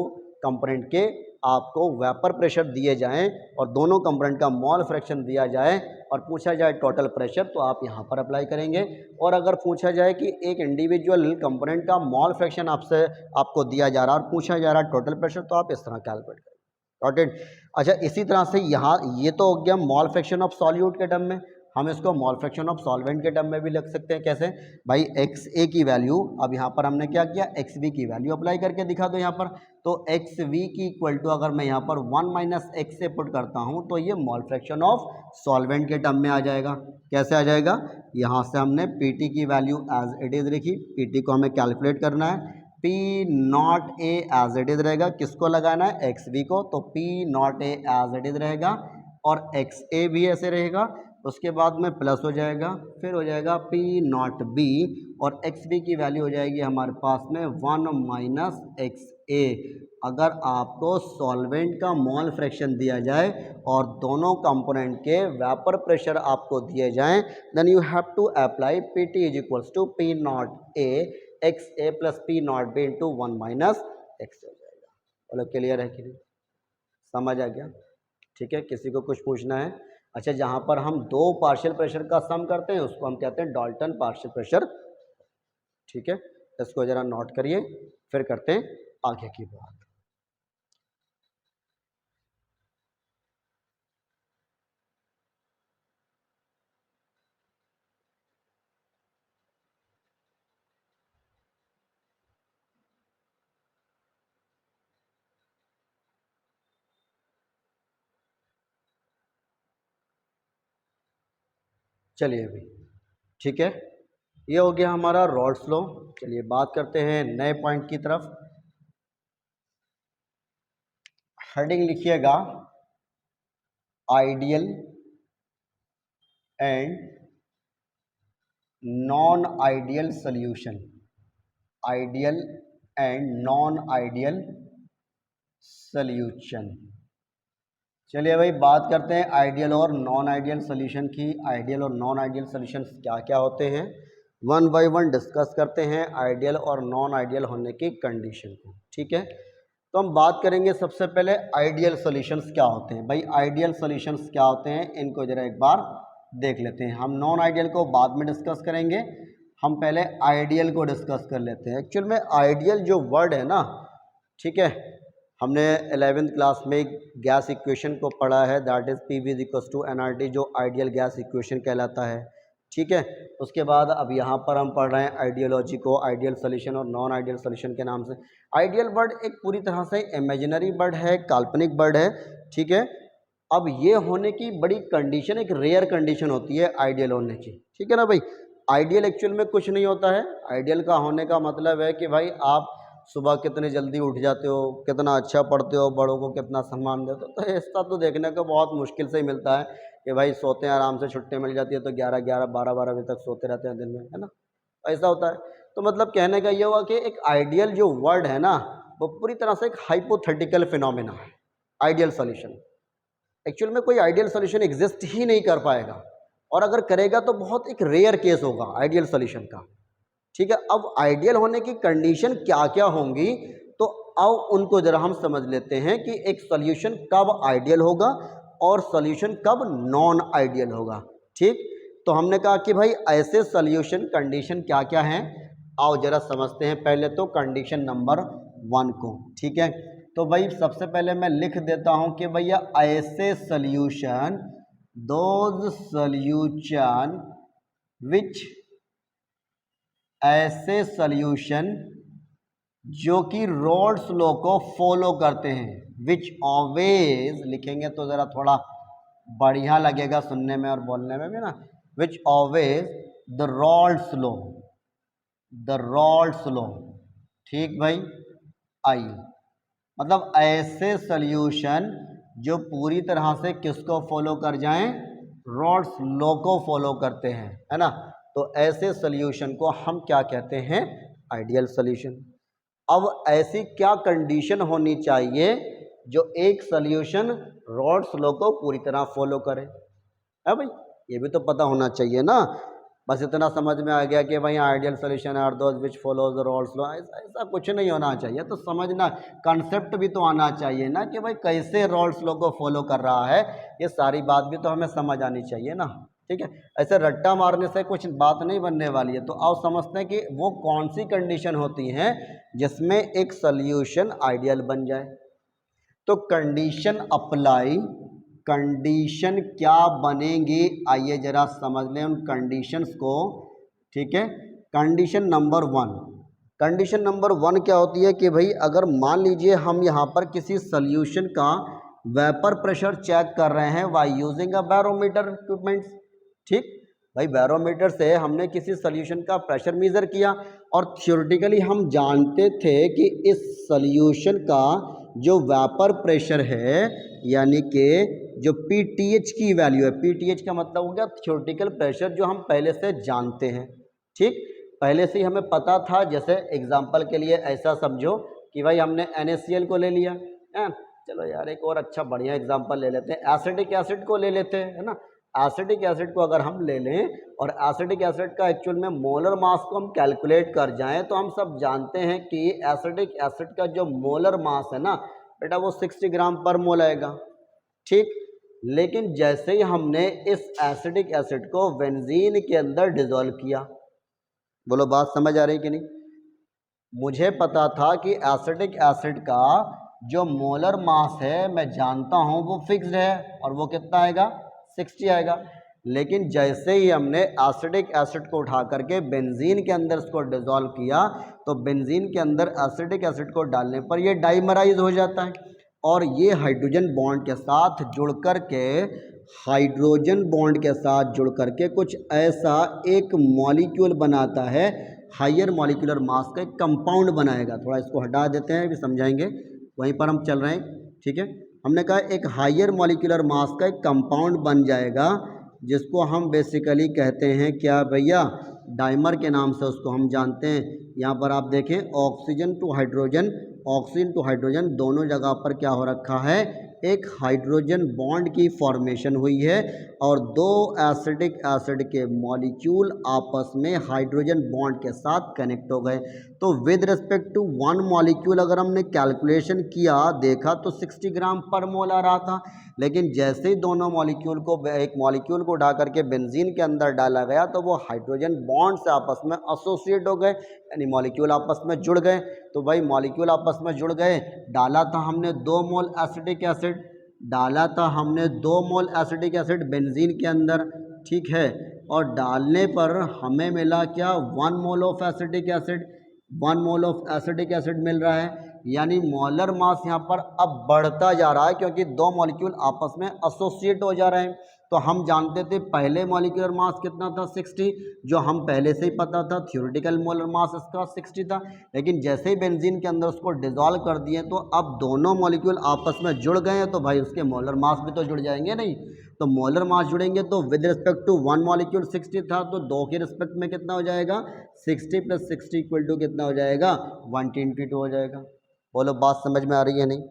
कंपोनेंट के आपको वेपर प्रेशर दिए जाएं और दोनों कंपोनेंट का मोल फ्रैक्शन दिया जाए और पूछा जाए टोटल प्रेशर, तो आप यहाँ पर अप्लाई करेंगे। और अगर पूछा जाए कि एक इंडिविजुअल कंपोनेंट का मोल फ्रैक्शन आपको दिया जा रहा है और पूछा जा रहा है टोटल प्रेशर, तो आप इस तरह कैलकुलेट करेंगे। Got it. अच्छा, इसी तरह से यहाँ ये तो हो गया मोल फ्रैक्शन ऑफ सॉल्यूट के टर्म में, हम इसको मोल फ्रैक्शन ऑफ सॉल्वेंट के टर्म में भी लिख सकते हैं। कैसे भाई, एक्स ए की वैल्यू, अब यहाँ पर हमने क्या किया, एक्स बी की वैल्यू अप्लाई करके दिखा दो यहाँ पर। तो एक्स वी की इक्वल टू अगर मैं यहाँ पर 1 माइनस एक्स से पुट करता हूँ तो ये मोल फ्रैक्शन ऑफ सॉल्वेंट के टर्म में आ जाएगा। कैसे आ जाएगा, यहाँ से हमने पी टी की वैल्यू एज इट इज़ लिखी, पी टी को हमें कैलकुलेट करना है। P not A as it is रहेगा, किसको लगाना है, एक्स बी को, तो P not A as it is रहेगा और एक्स ए भी ऐसे रहेगा। उसके बाद में प्लस हो जाएगा, फिर हो जाएगा पी नॉट बी और एक्स बी की वैल्यू हो जाएगी हमारे पास में 1 माइनस एक्स ए। अगर आपको सॉल्वेंट का मोल फ्रैक्शन दिया जाए और दोनों कंपोनेंट के वेपर प्रेशर आपको दिए जाएं, then you have to apply P T is equals to P not A X A plus P not B into 1 minus X हो जाएगा। बोलो क्लियर है कि नहीं, समझ आ गया। ठीक है, किसी को कुछ पूछना है। अच्छा, जहाँ पर हम दो पार्शियल प्रेशर का सम करते हैं उसको हम कहते हैं डाल्टन पार्शियल प्रेशर। ठीक है, इसको जरा नोट करिए, फिर करते हैं आगे की बात। चलिए अभी, ठीक है, ये हो गया हमारा रॉल्स लॉ। चलिए बात करते हैं नए पॉइंट की तरफ। हेडिंग लिखिएगा ideal and non ideal solution. Ideal and non ideal solution. चलिए भाई बात करते हैं आइडियल और नॉन आइडियल सॉल्यूशन की। आइडियल और नॉन आइडियल सॉल्यूशन क्या क्या होते हैं, वन बाय वन डिस्कस करते हैं आइडियल और नॉन आइडियल होने की कंडीशन को। ठीक है, तो हम बात करेंगे सबसे पहले आइडियल सॉल्यूशंस क्या होते हैं। भाई आइडियल सॉल्यूशंस क्या होते हैं, इनको जरा एक बार देख लेते हैं। हम नॉन आइडियल को बाद में डिस्कस करेंगे, हम पहले आइडियल को डिस्कस कर लेते हैं। एक्चुअल में आइडियल जो वर्ड है ना, ठीक है, हमने 11th क्लास में गैस इक्वेशन को पढ़ा है, that is P V is equals to N R T, जो आइडियल गैस इक्वेशन कहलाता है। ठीक है, उसके बाद अब यहाँ पर हम पढ़ रहे हैं आइडियोलॉजी को, आइडियल सॉल्यूशन और नॉन आइडियल सॉल्यूशन के नाम से। आइडियल वर्ड एक पूरी तरह से इमेजिनरी वर्ड है, काल्पनिक वर्ड है। ठीक है, अब ये होने की बड़ी कंडीशन, एक रेयर कंडीशन होती है आइडियल होने की। ठीक है ना भाई, आइडियल एक्चुअल में कुछ नहीं होता है। आइडियल का होने का मतलब है कि भाई आप सुबह कितने जल्दी उठ जाते हो, कितना अच्छा पढ़ते हो, बड़ों को कितना सम्मान देते हो। तो ऐसा तो देखने को बहुत मुश्किल से ही मिलता है कि भाई सोते हैं आराम से, छुट्टी मिल जाती है तो 11-11, 12-12 बजे तक सोते रहते हैं दिन में, है ना, ऐसा होता है। तो मतलब कहने का ये हुआ कि एक आइडियल जो वर्ड है ना, वो पूरी तरह से एक हाइपोथेटिकल फिनोमेना है। आइडियल सॉल्यूशन, एक्चुअल में कोई आइडियल सॉल्यूशन एग्जिस्ट ही नहीं कर पाएगा, और अगर करेगा तो बहुत एक रेयर केस होगा आइडियल सॉल्यूशन का। ठीक है, अब आइडियल होने की कंडीशन क्या क्या होंगी, तो अब उनको जरा हम समझ लेते हैं कि एक सॉल्यूशन कब आइडियल होगा और सॉल्यूशन कब नॉन आइडियल होगा। ठीक, तो हमने कहा कि भाई ऐसे सॉल्यूशन कंडीशन क्या क्या हैं, आओ जरा समझते हैं। पहले तो कंडीशन नंबर 1 को। ठीक है, तो भाई सबसे पहले मैं लिख देता हूं कि भैया ऐसे सॉल्यूशन दोज सॉल्यूशन विच, ऐसे सॉल्यूशन जो कि रोल्स लॉ को फॉलो करते हैं, विच ऑलवेज लिखेंगे तो ज़रा थोड़ा बढ़िया लगेगा सुनने में और बोलने में भी ना, which always the Raoult's law, the Raoult's law. ठीक भाई, आइए, मतलब ऐसे सॉल्यूशन जो पूरी तरह से किसको फॉलो कर जाएं, रोल्स लॉ को फॉलो करते हैं, है ना। तो ऐसे सॉल्यूशन को हम क्या कहते हैं, आइडियल सॉल्यूशन। अब ऐसी क्या कंडीशन होनी चाहिए जो एक सॉल्यूशन रोल्स लॉ को पूरी तरह फॉलो करे, है भाई, ये भी तो पता होना चाहिए ना। बस इतना समझ में आ गया कि भाई ideal solution are those which follows the Raoult's law, ऐसा कुछ नहीं होना चाहिए। तो समझना, कॉन्सेप्ट भी तो आना चाहिए ना कि भाई कैसे रोल्स लॉ को फॉलो कर रहा है, ये सारी बात भी तो हमें समझ आनी चाहिए ना। ठीक है, ऐसे रट्टा मारने से कुछ बात नहीं बनने वाली है। तो आओ समझते हैं कि वो कौन सी कंडीशन होती हैं जिसमें एक सॉल्यूशन आइडियल बन जाए। तो कंडीशन अप्लाई, कंडीशन क्या बनेंगी, आइए जरा समझ लें उन कंडीशंस को। ठीक है, condition number one, condition number one क्या होती है कि भाई अगर मान लीजिए हम यहाँ पर किसी सॉल्यूशन का वेपर प्रेशर चेक कर रहे हैं by using a barometer equipments. ठीक भाई, बैरोमीटर से हमने किसी सॉल्यूशन का प्रेशर मेजर किया और थ्योरेटिकली हम जानते थे कि इस सॉल्यूशन का जो वेपर प्रेशर है, यानी कि जो पीटीएच की वैल्यू है, पीटीएच का मतलब हो गया थ्योरेटिकल प्रेशर जो हम पहले से जानते हैं। ठीक, पहले से ही हमें पता था। जैसे एग्जांपल के लिए ऐसा समझो कि भाई हमने NaCl को ले लिया है, चलो यार एक और अच्छा बढ़िया एग्जांपल ले लेते हैं, एसिटिक एसिड को ले लेते हैं, है ना। एसिटिक एसिड को अगर हम ले लें और एसिटिक एसिड का एक्चुअल में मोलर मास को हम कैलकुलेट कर जाएं, तो हम सब जानते हैं कि एसिटिक एसिड का जो मोलर मास है ना बेटा, वो 60 ग्राम पर मोल आएगा। ठीक, लेकिन जैसे ही हमने इस एसिटिक एसिड को बेंजीन के अंदर डिसॉल्व किया, बोलो बात समझ आ रही कि नहीं। मुझे पता था कि एसिटिक एसिड का जो मोलर मास है मैं जानता हूँ वो फिक्स्ड है और वो कितना आएगा, 60 आएगा। लेकिन जैसे ही हमने एसिटिक एसिड को उठा करके बेंजीन के अंदर इसको डिसॉल्व किया, तो बेंजीन के अंदर एसिटिक एसिड को डालने पर ये डाइमराइज हो जाता है और ये हाइड्रोजन बॉन्ड के साथ जुड़ कर के, हाइड्रोजन बॉन्ड के साथ जुड़ करके कुछ ऐसा एक मॉलिक्यूल बनाता है, हायर मॉलिक्यूलर मास का एक कंपाउंड बनाएगा। थोड़ा इसको हटा देते हैं, भी समझाएंगे, वहीं पर हम चल रहे हैं। ठीक है, हमने कहा एक हायर मॉलिक्यूलर मास का एक कंपाउंड बन जाएगा, जिसको हम बेसिकली कहते हैं क्या भैया, डाइमर के नाम से उसको हम जानते हैं। यहाँ पर आप देखें oxygen to hydrogen, oxygen to hydrogen दोनों जगह पर क्या हो रखा है, एक हाइड्रोजन बॉन्ड की फॉर्मेशन हुई है और दो एसिडिक एसिड के मॉलिक्यूल आपस में हाइड्रोजन बॉन्ड के साथ कनेक्ट हो गए। तो with respect to one molecule अगर हमने कैलकुलेशन किया, देखा तो 60 ग्राम पर मोल आ रहा था। लेकिन जैसे ही दोनों मॉलिक्यूल को, एक मॉलिक्यूल को उठा करके बेंजीन के अंदर डाला गया, तो वो हाइड्रोजन बॉन्ड से आपस में एसोसिएट हो गए, यानी मॉलिक्यूल आपस में जुड़ गए। तो भाई मॉलिक्यूल आपस में जुड़ गए, डाला था हमने 2 मोल एसिटिक एसिड, डाला था हमने 2 मोल एसिटिक एसिड बेंजीन के अंदर। ठीक है, और डालने पर हमें मिला क्या, 1 mole of acetic acid, 1 mole of acetic acid मिल रहा है। यानी मोलर मास यहाँ पर अब बढ़ता जा रहा है क्योंकि दो मॉलिक्यूल आपस में एसोसिएट हो जा रहे हैं। तो हम जानते थे पहले मॉलिक्यूलर मास कितना था, 60, जो हम पहले से ही पता था, थ्योरेटिकल मोलर मास इसका 60 था। लेकिन जैसे ही बेंजीन के अंदर उसको डिसॉल्व कर दिए, तो अब दोनों मॉलिक्यूल आपस में जुड़ गए हैं, तो भाई उसके मोलर मास भी तो जुड़ जाएंगे नहीं। तो मोलर मास जुड़ेंगे तो विद रिस्पेक्ट टू 1 मॉलिक्यूल 60 था, तो 2 के रिस्पेक्ट में कितना हो जाएगा, 60 + 60 इक्वल टू कितना हो जाएगा, 122 हो जाएगा। बोलो बात समझ में आ रही है नहीं।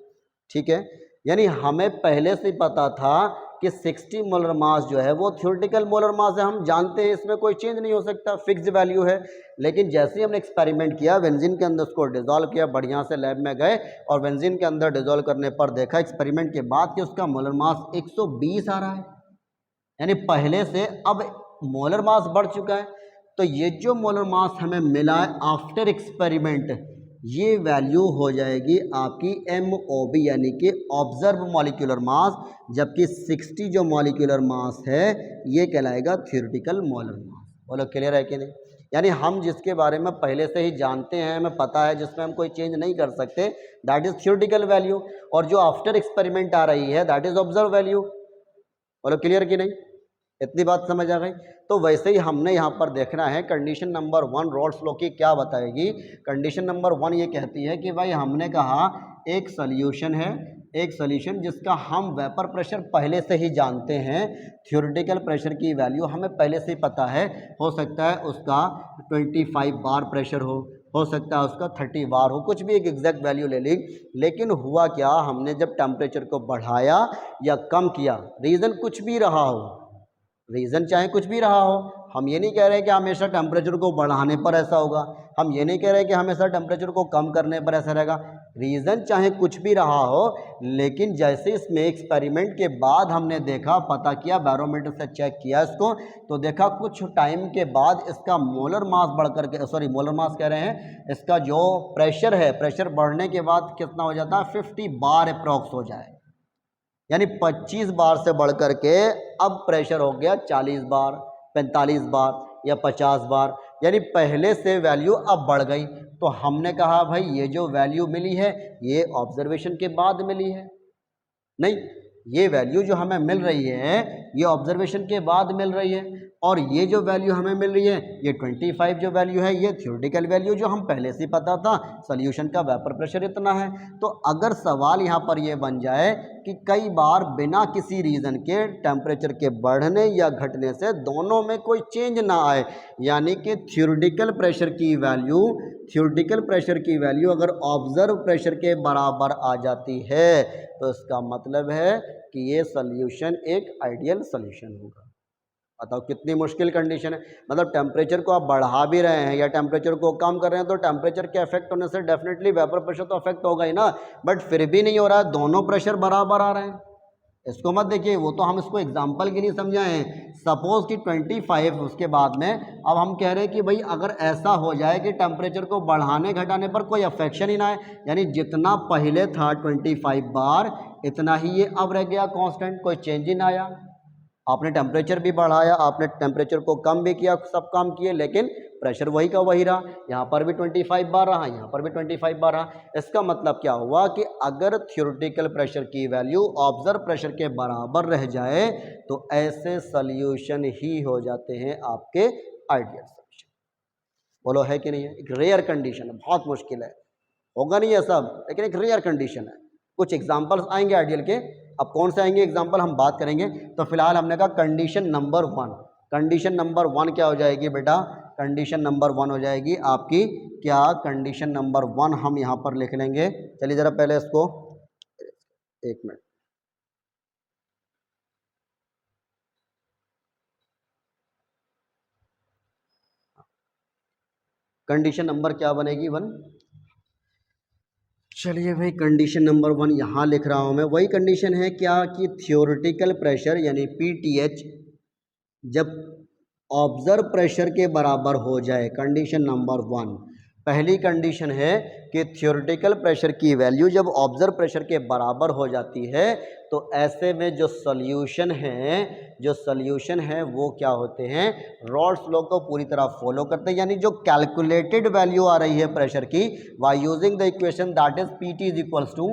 ठीक है, यानी हमें पहले से पता था कि 60 मोलर मास जो है वो थ्योरेटिकल मोलर मास है, हम जानते हैं, इसमें कोई चेंज नहीं हो सकता, फिक्स्ड वैल्यू है। लेकिन जैसे ही हमने एक्सपेरिमेंट किया, बेंजीन के अंदर उसको डिसॉल्व किया, बढ़िया से लैब में गए और बेंजीन के अंदर डिसॉल्व करने पर देखा एक्सपेरिमेंट के बाद कि उसका मोलर मास 120 आ रहा है, यानी पहले से अब मोलर मास बढ़ चुका है। तो ये जो मोलर मास हमें मिला है आफ्टर एक्सपेरिमेंट, ये वैल्यू हो जाएगी आपकी MOB यानी कि ऑब्जर्व मॉलिक्यूलर मास, जबकि 60 जो मॉलिक्यूलर मास है ये कहलाएगा थ्योरेटिकल मोलर मास। बोलो क्लियर है कि नहीं? यानी हम जिसके बारे में पहले से ही जानते हैं, हमें पता है, जिसमें हम कोई चेंज नहीं कर सकते, दैट इज थ्योरेटिकल वैल्यू, और जो आफ्टर एक्सपेरिमेंट आ रही है दैट इज ऑब्जर्व वैल्यू। बोलो क्लियर कि नहीं? इतनी बात समझ आ गई? तो वैसे ही हमने यहाँ पर देखना है कंडीशन नंबर 1 रॉल्स लॉ की क्या बताएगी। कंडीशन नंबर 1 ये कहती है कि भाई हमने कहा एक सॉल्यूशन है, एक सॉल्यूशन जिसका हम वेपर प्रेशर पहले से ही जानते हैं, थ्योरेटिकल प्रेशर की वैल्यू हमें पहले से ही पता है, हो सकता है उसका 25 बार प्रेशर हो सकता है उसका 30 बार हो, कुछ भी एक एग्जैक्ट वैल्यू ले ली। लेकिन हुआ क्या, हमने जब टेम्परेचर को बढ़ाया या कम किया, रीज़न कुछ भी रहा हो, रीज़न चाहे कुछ भी रहा हो, हम ये नहीं कह रहे कि हमेशा टेम्परेचर को बढ़ाने पर ऐसा होगा, हम ये नहीं कह रहे कि हमेशा टेम्परेचर को कम करने पर ऐसा रहेगा, रीज़न चाहे कुछ भी रहा हो, लेकिन जैसे इसमें एक्सपेरिमेंट के बाद हमने देखा, पता किया, बैरोमीटर से चेक किया इसको, तो देखा कुछ टाइम के बाद इसका मोलर मास बढ़ करके, सॉरी मोलर मास कह रहे हैं, इसका जो प्रेशर है, प्रेशर बढ़ने के बाद कितना हो जाता है, 50 बार अप्रॉक्स हो जाए, यानी 25 बार से बढ़ कर के अब प्रेशर हो गया 40 बार, 45 बार या 50 बार, यानी पहले से वैल्यू अब बढ़ गई। तो हमने कहा भाई ये जो वैल्यू मिली है ये ऑब्जर्वेशन के बाद मिली है, नहीं, ये वैल्यू जो हमें मिल रही है ये ऑब्जर्वेशन के बाद मिल रही है, और ये जो वैल्यू हमें मिल रही है ये 25 जो वैल्यू है ये थ्योरेटिकल वैल्यू जो हम पहले से पता था, सॉल्यूशन का वेपर प्रेशर इतना है। तो अगर सवाल यहाँ पर ये बन जाए कि कई बार बिना किसी रीज़न के टेम्परेचर के बढ़ने या घटने से दोनों में कोई चेंज ना आए, यानी कि थ्योरेटिकल प्रेशर की वैल्यू अगर ऑब्जर्व प्रेशर के बराबर आ जाती है तो इसका मतलब है कि ये सॉल्यूशन एक आइडियल सॉल्यूशन होगा। बताओ कितनी मुश्किल कंडीशन है, मतलब टेम्परेचर को आप बढ़ा भी रहे हैं या टेम्परेचर को कम कर रहे हैं तो टेम्परेचर के अफेक्ट होने से डेफिनेटली वेपर प्रेशर तो अफेक्ट होगा ही ना, बट फिर भी नहीं हो रहा है, दोनों प्रेशर बराबर आ रहे हैं। इसको मत देखिए, वो तो हम इसको एग्जाम्पल के लिए समझाए हैं। सपोज कि 25 उसके बाद में अब हम कह रहे हैं कि भाई अगर ऐसा हो जाए कि टेम्परेचर को बढ़ाने घटाने पर कोई अफेक्शन ही ना आए, यानी जितना पहले था 25 बार इतना ही ये अब रह गया कांस्टेंट, कोई चेंज ही ना आया। आपने टेम्परेचर भी बढ़ाया, आपने टेम्परेचर को कम भी किया, सब काम किए, लेकिन प्रेशर वही का वही रहा, यहाँ पर भी 25 बार रहा, यहाँ पर भी 25 बार रहा। इसका मतलब क्या हुआ कि अगर थ्योरेटिकल प्रेशर की वैल्यू ऑब्जर्व प्रेशर के बराबर रह जाए तो ऐसे सॉल्यूशन ही हो जाते हैं आपके आइडियल सॉल्यूशन। बोलो है कि नहीं है? एक रेयर कंडीशन है, बहुत मुश्किल है, होगा नहीं है सब, लेकिन एक रेयर कंडीशन है। कुछ एग्जाम्पल्स आएंगे आइडियल के, अब कौन से आएंगे एग्जाम्पल हम बात करेंगे। तो फिलहाल हमने कहा कंडीशन नंबर 1, कंडीशन नंबर 1 क्या हो जाएगी बेटा, कंडीशन नंबर 1 हो जाएगी आपकी क्या, कंडीशन नंबर 1 हम यहाँ पर लिख लेंगे। चलिए ज़रा पहले इसको, एक मिनट, कंडीशन नंबर क्या बनेगी 1। चलिए भाई कंडीशन नंबर 1 यहाँ लिख रहा हूँ मैं, वही कंडीशन है क्या कि थ्योरेटिकल प्रेशर यानी PTH जब ऑब्जर्व प्रेशर के बराबर हो जाए, कंडीशन नंबर 1, पहली कंडीशन है कि थ्योरेटिकल प्रेशर की वैल्यू जब ऑब्जर्व प्रेशर के बराबर हो जाती है तो ऐसे में जो सॉल्यूशन है वो क्या होते हैं, रॉल्स लॉ को पूरी तरह फॉलो करते हैं, यानी जो कैलकुलेटेड वैल्यू आ रही है प्रेशर की by using the equation that is Pt is equals to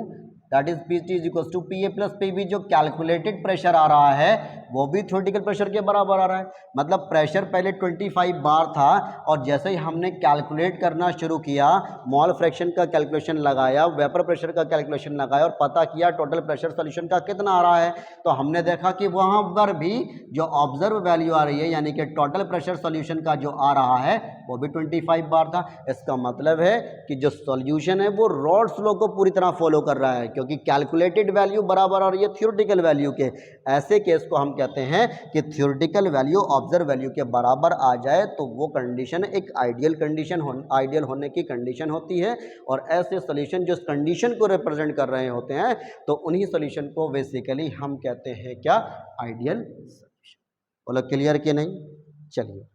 Pa प्लस Pb, जो कैलकुलेटेड प्रेशर आ रहा है वो भी थ्योरेटिकल प्रेशर के बराबर आ रहा है। मतलब प्रेशर पहले 25 बार था और जैसे ही हमने कैलकुलेट करना शुरू किया, मॉल फ्रैक्शन का कैलकुलेशन लगाया, वेपर प्रेशर का कैलकुलेशन लगाया और पता किया टोटल प्रेशर सॉल्यूशन का कितना आ रहा है, तो हमने देखा कि वहाँ पर भी जो ऑब्जर्व वैल्यू आ रही है यानी कि टोटल प्रेशर सॉल्यूशन का जो आ रहा है वो भी 25 बार था। इसका मतलब है कि जो सॉल्यूशन है वो रॉल्स लॉ को पूरी तरह फॉलो कर रहा है, क्योंकि कैलकुलेटेड वैल्यू बराबर आ रही है थ्योरेटिकल वैल्यू के। ऐसे केस को हम कहते हैं कि थ्योरेटिकल वैल्यू ऑब्जर्व वैल्यू के बराबर आ जाए तो वो कंडीशन एक आइडियल होने की कंडीशन होती है। और ऐसे सॉल्यूशन जो कंडीशन को रिप्रेजेंट कर रहे होते हैं तो उन्हीं सॉल्यूशन को बेसिकली हम कहते हैं क्या, आइडियल सॉल्यूशन। बोलो क्लियर कि नहीं? चलिए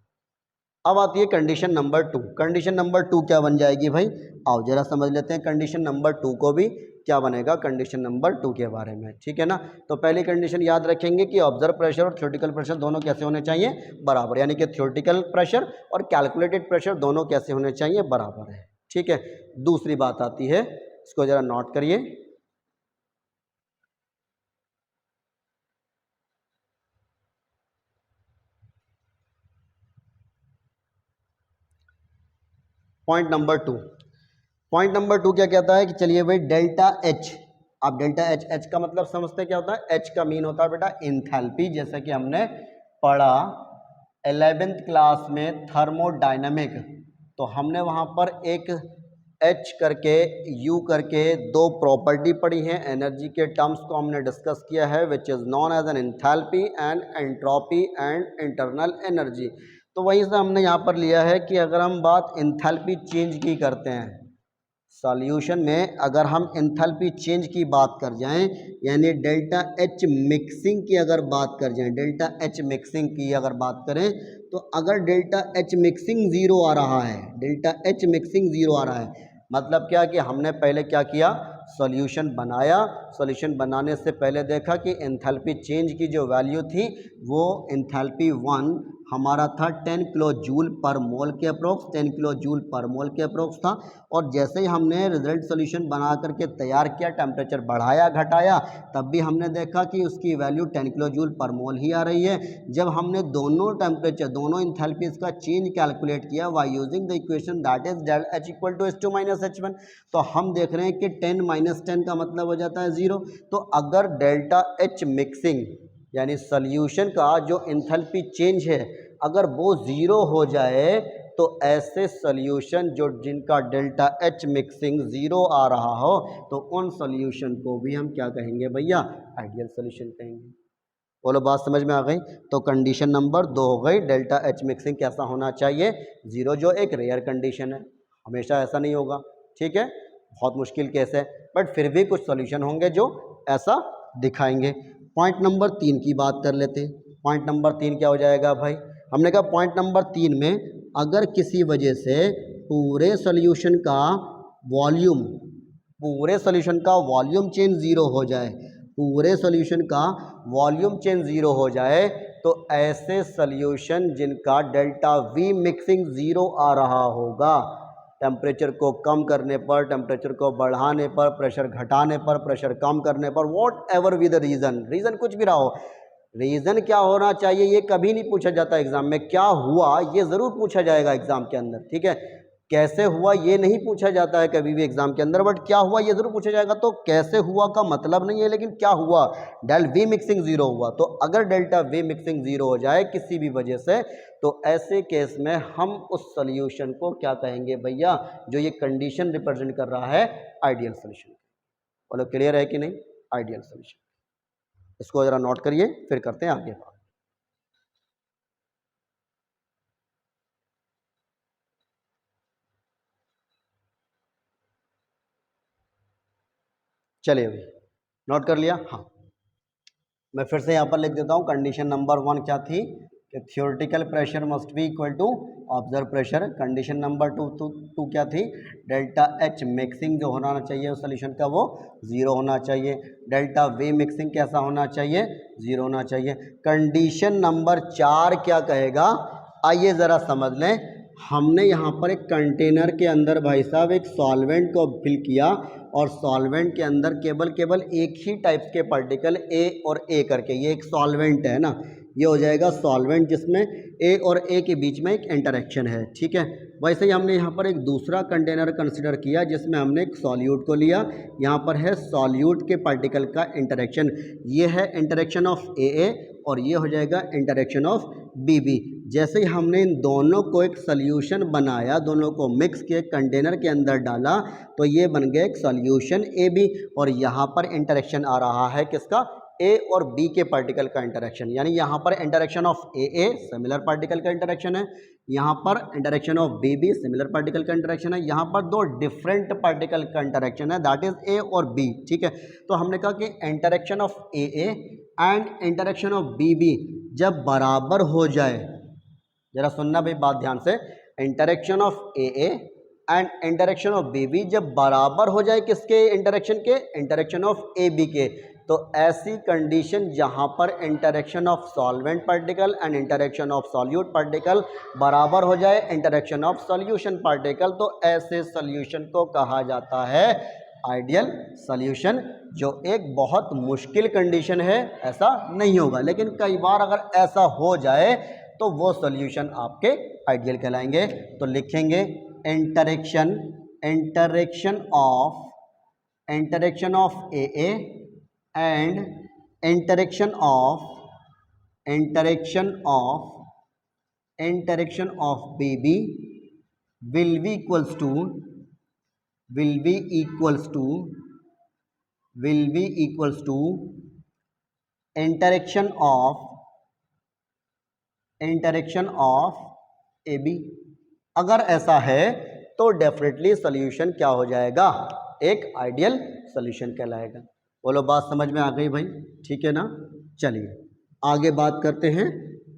अब आती है कंडीशन नंबर 2। कंडीशन नंबर 2 क्या बन जाएगी भाई, आओ जरा समझ लेते हैं कंडीशन नंबर 2 को भी क्या बनेगा कंडीशन नंबर 2 के बारे में, ठीक है ना। तो पहली कंडीशन याद रखेंगे कि ऑब्जर्व प्रेशर और थ्योरेटिकल प्रेशर दोनों कैसे होने चाहिए, बराबर, यानी कि थ्योरेटिकल प्रेशर और कैलकुलेटेड प्रेशर दोनों कैसे होने चाहिए, बराबर है, ठीक है। दूसरी बात आती है, इसको जरा नोट करिए, पॉइंट नंबर 2। पॉइंट नंबर 2 क्या कहता है कि चलिए भाई डेल्टा एच, आप डेल्टा एच, एच का मतलब समझते हैं क्या होता है, एच का मीन होता है बेटा इंथैल्पी, जैसे कि हमने पढ़ा 11th क्लास में थर्मोडायनामिक, तो हमने वहाँ पर एक एच करके यू करके दो प्रॉपर्टी पढ़ी है, एनर्जी के टर्म्स को हमने डिस्कस किया है, which is known as an enthalpy and entropy and internal energy. तो वहीं से हमने यहाँ पर लिया है कि अगर हम बात एंथैल्पी चेंज की करते हैं सॉल्यूशन में, अगर हम एंथैल्पी चेंज की बात कर जाएं, यानी डेल्टा एच मिक्सिंग की अगर बात कर जाएं, डेल्टा एच मिक्सिंग की अगर बात करें, तो अगर डेल्टा एच मिक्सिंग ज़ीरो आ रहा है, डेल्टा एच मिक्सिंग ज़ीरो आ रहा है, मतलब क्या कि हमने पहले क्या किया, सॉल्यूशन बनाया, सॉल्यूशन बनाने से पहले देखा कि एंथैल्पी चेंज की जो वैल्यू थी वो एंथैल्पी 1 हमारा था 10 किलो जूल पर मोल के अप्रोक्स, 10 किलो जूल पर मोल के अप्रोक्स था। और जैसे ही हमने रिजल्ट सॉल्यूशन बना करके तैयार किया, टेम्परेचर बढ़ाया घटाया, तब भी हमने देखा कि उसकी वैल्यू 10 किलो जूल पर मोल ही आ रही है। जब हमने दोनों टेम्परेचर, दोनों इंथैल्पीज का चेंज कैलकुलेट किया by using the equation that is del H equal to H2 - H1, तो हम देख रहे हैं कि 10 - 10 का मतलब हो जाता है 0। तो अगर डेल्टा एच मिक्सिंग यानी सॉल्यूशन का जो एंथैल्पी चेंज है अगर वो ज़ीरो हो जाए, तो ऐसे सॉल्यूशन जो जिनका डेल्टा एच मिक्सिंग ज़ीरो आ रहा हो, तो उन सॉल्यूशन को भी हम क्या कहेंगे भैया, आइडियल सॉल्यूशन कहेंगे। बोलो बात समझ में आ गई। तो कंडीशन नंबर 2 हो गई, डेल्टा एच मिक्सिंग कैसा होना चाहिए, ज़ीरो, जो एक रेयर कंडीशन है, हमेशा ऐसा नहीं होगा, ठीक है, बहुत मुश्किल केस है, बट फिर भी कुछ सॉल्यूशन होंगे जो ऐसा दिखाएंगे। पॉइंट नंबर 3 की बात कर लेते हैं। पॉइंट नंबर 3 क्या हो जाएगा भाई, हमने कहा पॉइंट नंबर 3 में अगर किसी वजह से पूरे सॉल्यूशन का वॉल्यूम, पूरे सॉल्यूशन का वॉल्यूम चेंज ज़ीरो हो जाए, पूरे सॉल्यूशन का वॉल्यूम चेंज ज़ीरो हो जाए, तो ऐसे सॉल्यूशन जिनका डेल्टा वी मिक्सिंग ज़ीरो आ रहा होगा, टेम्परेचर को कम करने पर, टेम्परेचर को बढ़ाने पर, प्रेशर घटाने पर, प्रेशर कम करने पर, what ever be the reason, reason कुछ भी रहा हो, रीज़न क्या होना चाहिए ये कभी नहीं पूछा जाता एग्जाम में, क्या हुआ ये ज़रूर पूछा जाएगा एग्जाम के अंदर, ठीक है। कैसे हुआ ये नहीं पूछा जाता है कभी भी एग्जाम के अंदर, बट क्या हुआ ये जरूर पूछा जाएगा। तो कैसे हुआ का मतलब नहीं है, लेकिन क्या हुआ, डेल वी मिक्सिंग ज़ीरो हुआ। तो अगर डेल्टा वी मिक्सिंग ज़ीरो हो जाए किसी भी वजह से, तो ऐसे केस में हम उस सॉल्यूशन को क्या कहेंगे भैया, जो ये कंडीशन रिप्रेजेंट कर रहा है, आइडियल सॉल्यूशन। बोलो क्लियर है कि नहीं, आइडियल सॉल्यूशन। इसको ज़रा नोट करिए, फिर करते हैं आगे बात। चलिए अभी नोट कर लिया, हाँ मैं फिर से यहाँ पर लिख देता हूँ। कंडीशन नंबर 1 क्या थी कि theoretical pressure must be equal to observe pressure. Condition number 2 क्या थी, डेल्टा एच मिक्सिंग जो होना चाहिए उस सॉल्यूशन का वो ज़ीरो होना चाहिए, डेल्टा वी मिक्सिंग कैसा होना चाहिए, ज़ीरो होना चाहिए। कंडीशन नंबर 4 क्या कहेगा, आइए ज़रा समझ लें। हमने यहाँ पर एक कंटेनर के अंदर भाई साहब एक सॉल्वेंट को फिल किया, और सॉल्वेंट के अंदर केवल एक ही टाइप्स के पार्टिकल ए और ए करके, ये एक सॉल्वेंट है ना, ये हो जाएगा सॉल्वेंट जिसमें ए और ए के बीच में एक इंटरेक्शन है, ठीक है। वैसे ही हमने यहाँ पर एक दूसरा कंटेनर कंसिडर किया जिसमें हमने एक सॉल्यूट को लिया, यहाँ पर है सॉल्यूट के पार्टिकल का इंटरेक्शन, ये है इंटरेक्शन ऑफ ए और ये हो जाएगा इंटरेक्शन ऑफ बी। जैसे ही हमने इन दोनों को एक सॉल्यूशन बनाया, दोनों को मिक्स किए कंटेनर के अंदर डाला, तो ये बन गया एक सॉल्यूशन ए बी, और यहाँ पर इंटरेक्शन आ रहा है किसका, ए और बी के पार्टिकल का इंटरेक्शन, यानी यहाँ पर interaction of A similar particle का इंटरेक्शन है, यहाँ पर interaction of B similar particle का इंटरेक्शन है, यहाँ पर दो डिफरेंट पार्टिकल का इंटरेक्शन है, दैट इज ए और बी, ठीक है। तो हमने कहा कि interaction of A and interaction of B जब बराबर हो जाए, जरा सुनना भाई बात ध्यान से, interaction of A and interaction of B जब बराबर हो जाए किसके इंटरेक्शन के, इंटरेक्शन ऑफ ए बी के, तो ऐसी कंडीशन जहां पर interaction of solvent particle and interaction of solute particle बराबर हो जाए इंटरेक्शन ऑफ सॉल्यूशन पार्टिकल, तो ऐसे सॉल्यूशन को कहा जाता है आइडियल सॉल्यूशन। जो एक बहुत मुश्किल कंडीशन है, ऐसा नहीं होगा, लेकिन कई बार अगर ऐसा हो जाए तो वो सॉल्यूशन आपके आइडियल कहलाएंगे। तो लिखेंगे interaction of A and interaction of B will be equals to interaction of A B. अगर ऐसा है तो डेफिनेटली सॉल्यूशन क्या हो जाएगा, एक आइडियल सॉल्यूशन कहलाएगा। बोलो बात समझ में आ गई भाई, ठीक है ना। चलिए आगे बात करते हैं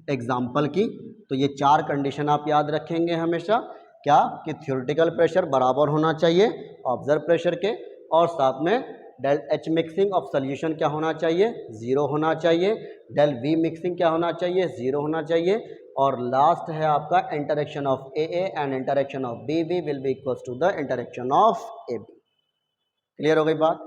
एग्जाम्पल की। तो ये 4 कंडीशन आप याद रखेंगे हमेशा, क्या कि थ्योरेटिकल प्रेशर बराबर होना चाहिए ऑब्जर्व प्रेशर के, और साथ में del H mixing of solution क्या होना चाहिए, 0 होना चाहिए। डेल वी मिक्सिंग क्या होना चाहिए, 0 होना चाहिए। और लास्ट है आपका interaction of A and interaction of B will be equals to the interaction of A B. Clear हो गई बात।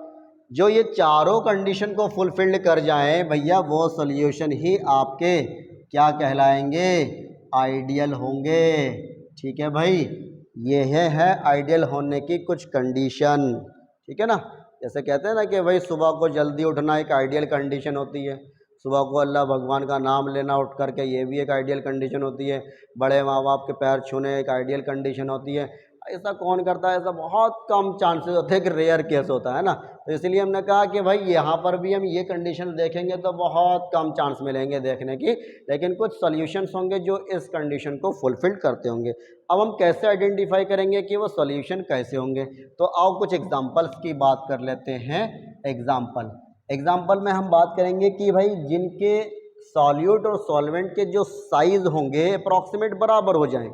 जो ये चारों कंडीशन को फुलफिल्ड कर जाएं भैया, वो सोल्यूशन ही आपके क्या कहलाएंगे, आइडियल होंगे। ठीक है भाई, ये है आइडियल होने की कुछ कंडीशन, ठीक है ना। जैसे कहते हैं ना कि भाई सुबह को जल्दी उठना एक आइडियल कंडीशन होती है, सुबह को अल्लाह भगवान का नाम लेना उठ करके, ये भी एक आइडियल कंडीशन होती है। बड़े माँ बाप के पैर छूने एक आइडियल कंडीशन होती है। ऐसा कौन करता है, ऐसा बहुत कम चांसेस होते हैं कि रेयर केस होता है ना। तो इसलिए हमने कहा कि भाई यहाँ पर भी हम ये कंडीशन देखेंगे तो बहुत कम चांस मिलेंगे देखने की, लेकिन कुछ सॉल्यूशंस होंगे जो इस कंडीशन को फुलफिल करते होंगे। अब हम कैसे आइडेंटिफाई करेंगे कि वो सॉल्यूशन कैसे होंगे, तो आओ कुछ एग्जाम्पल्स की बात कर लेते हैं। एग्जाम्पल में हम बात करेंगे कि भाई जिनके सॉल्यूट और सॉल्वेंट के जो साइज होंगे अप्रॉक्सीमेट बराबर हो जाएं।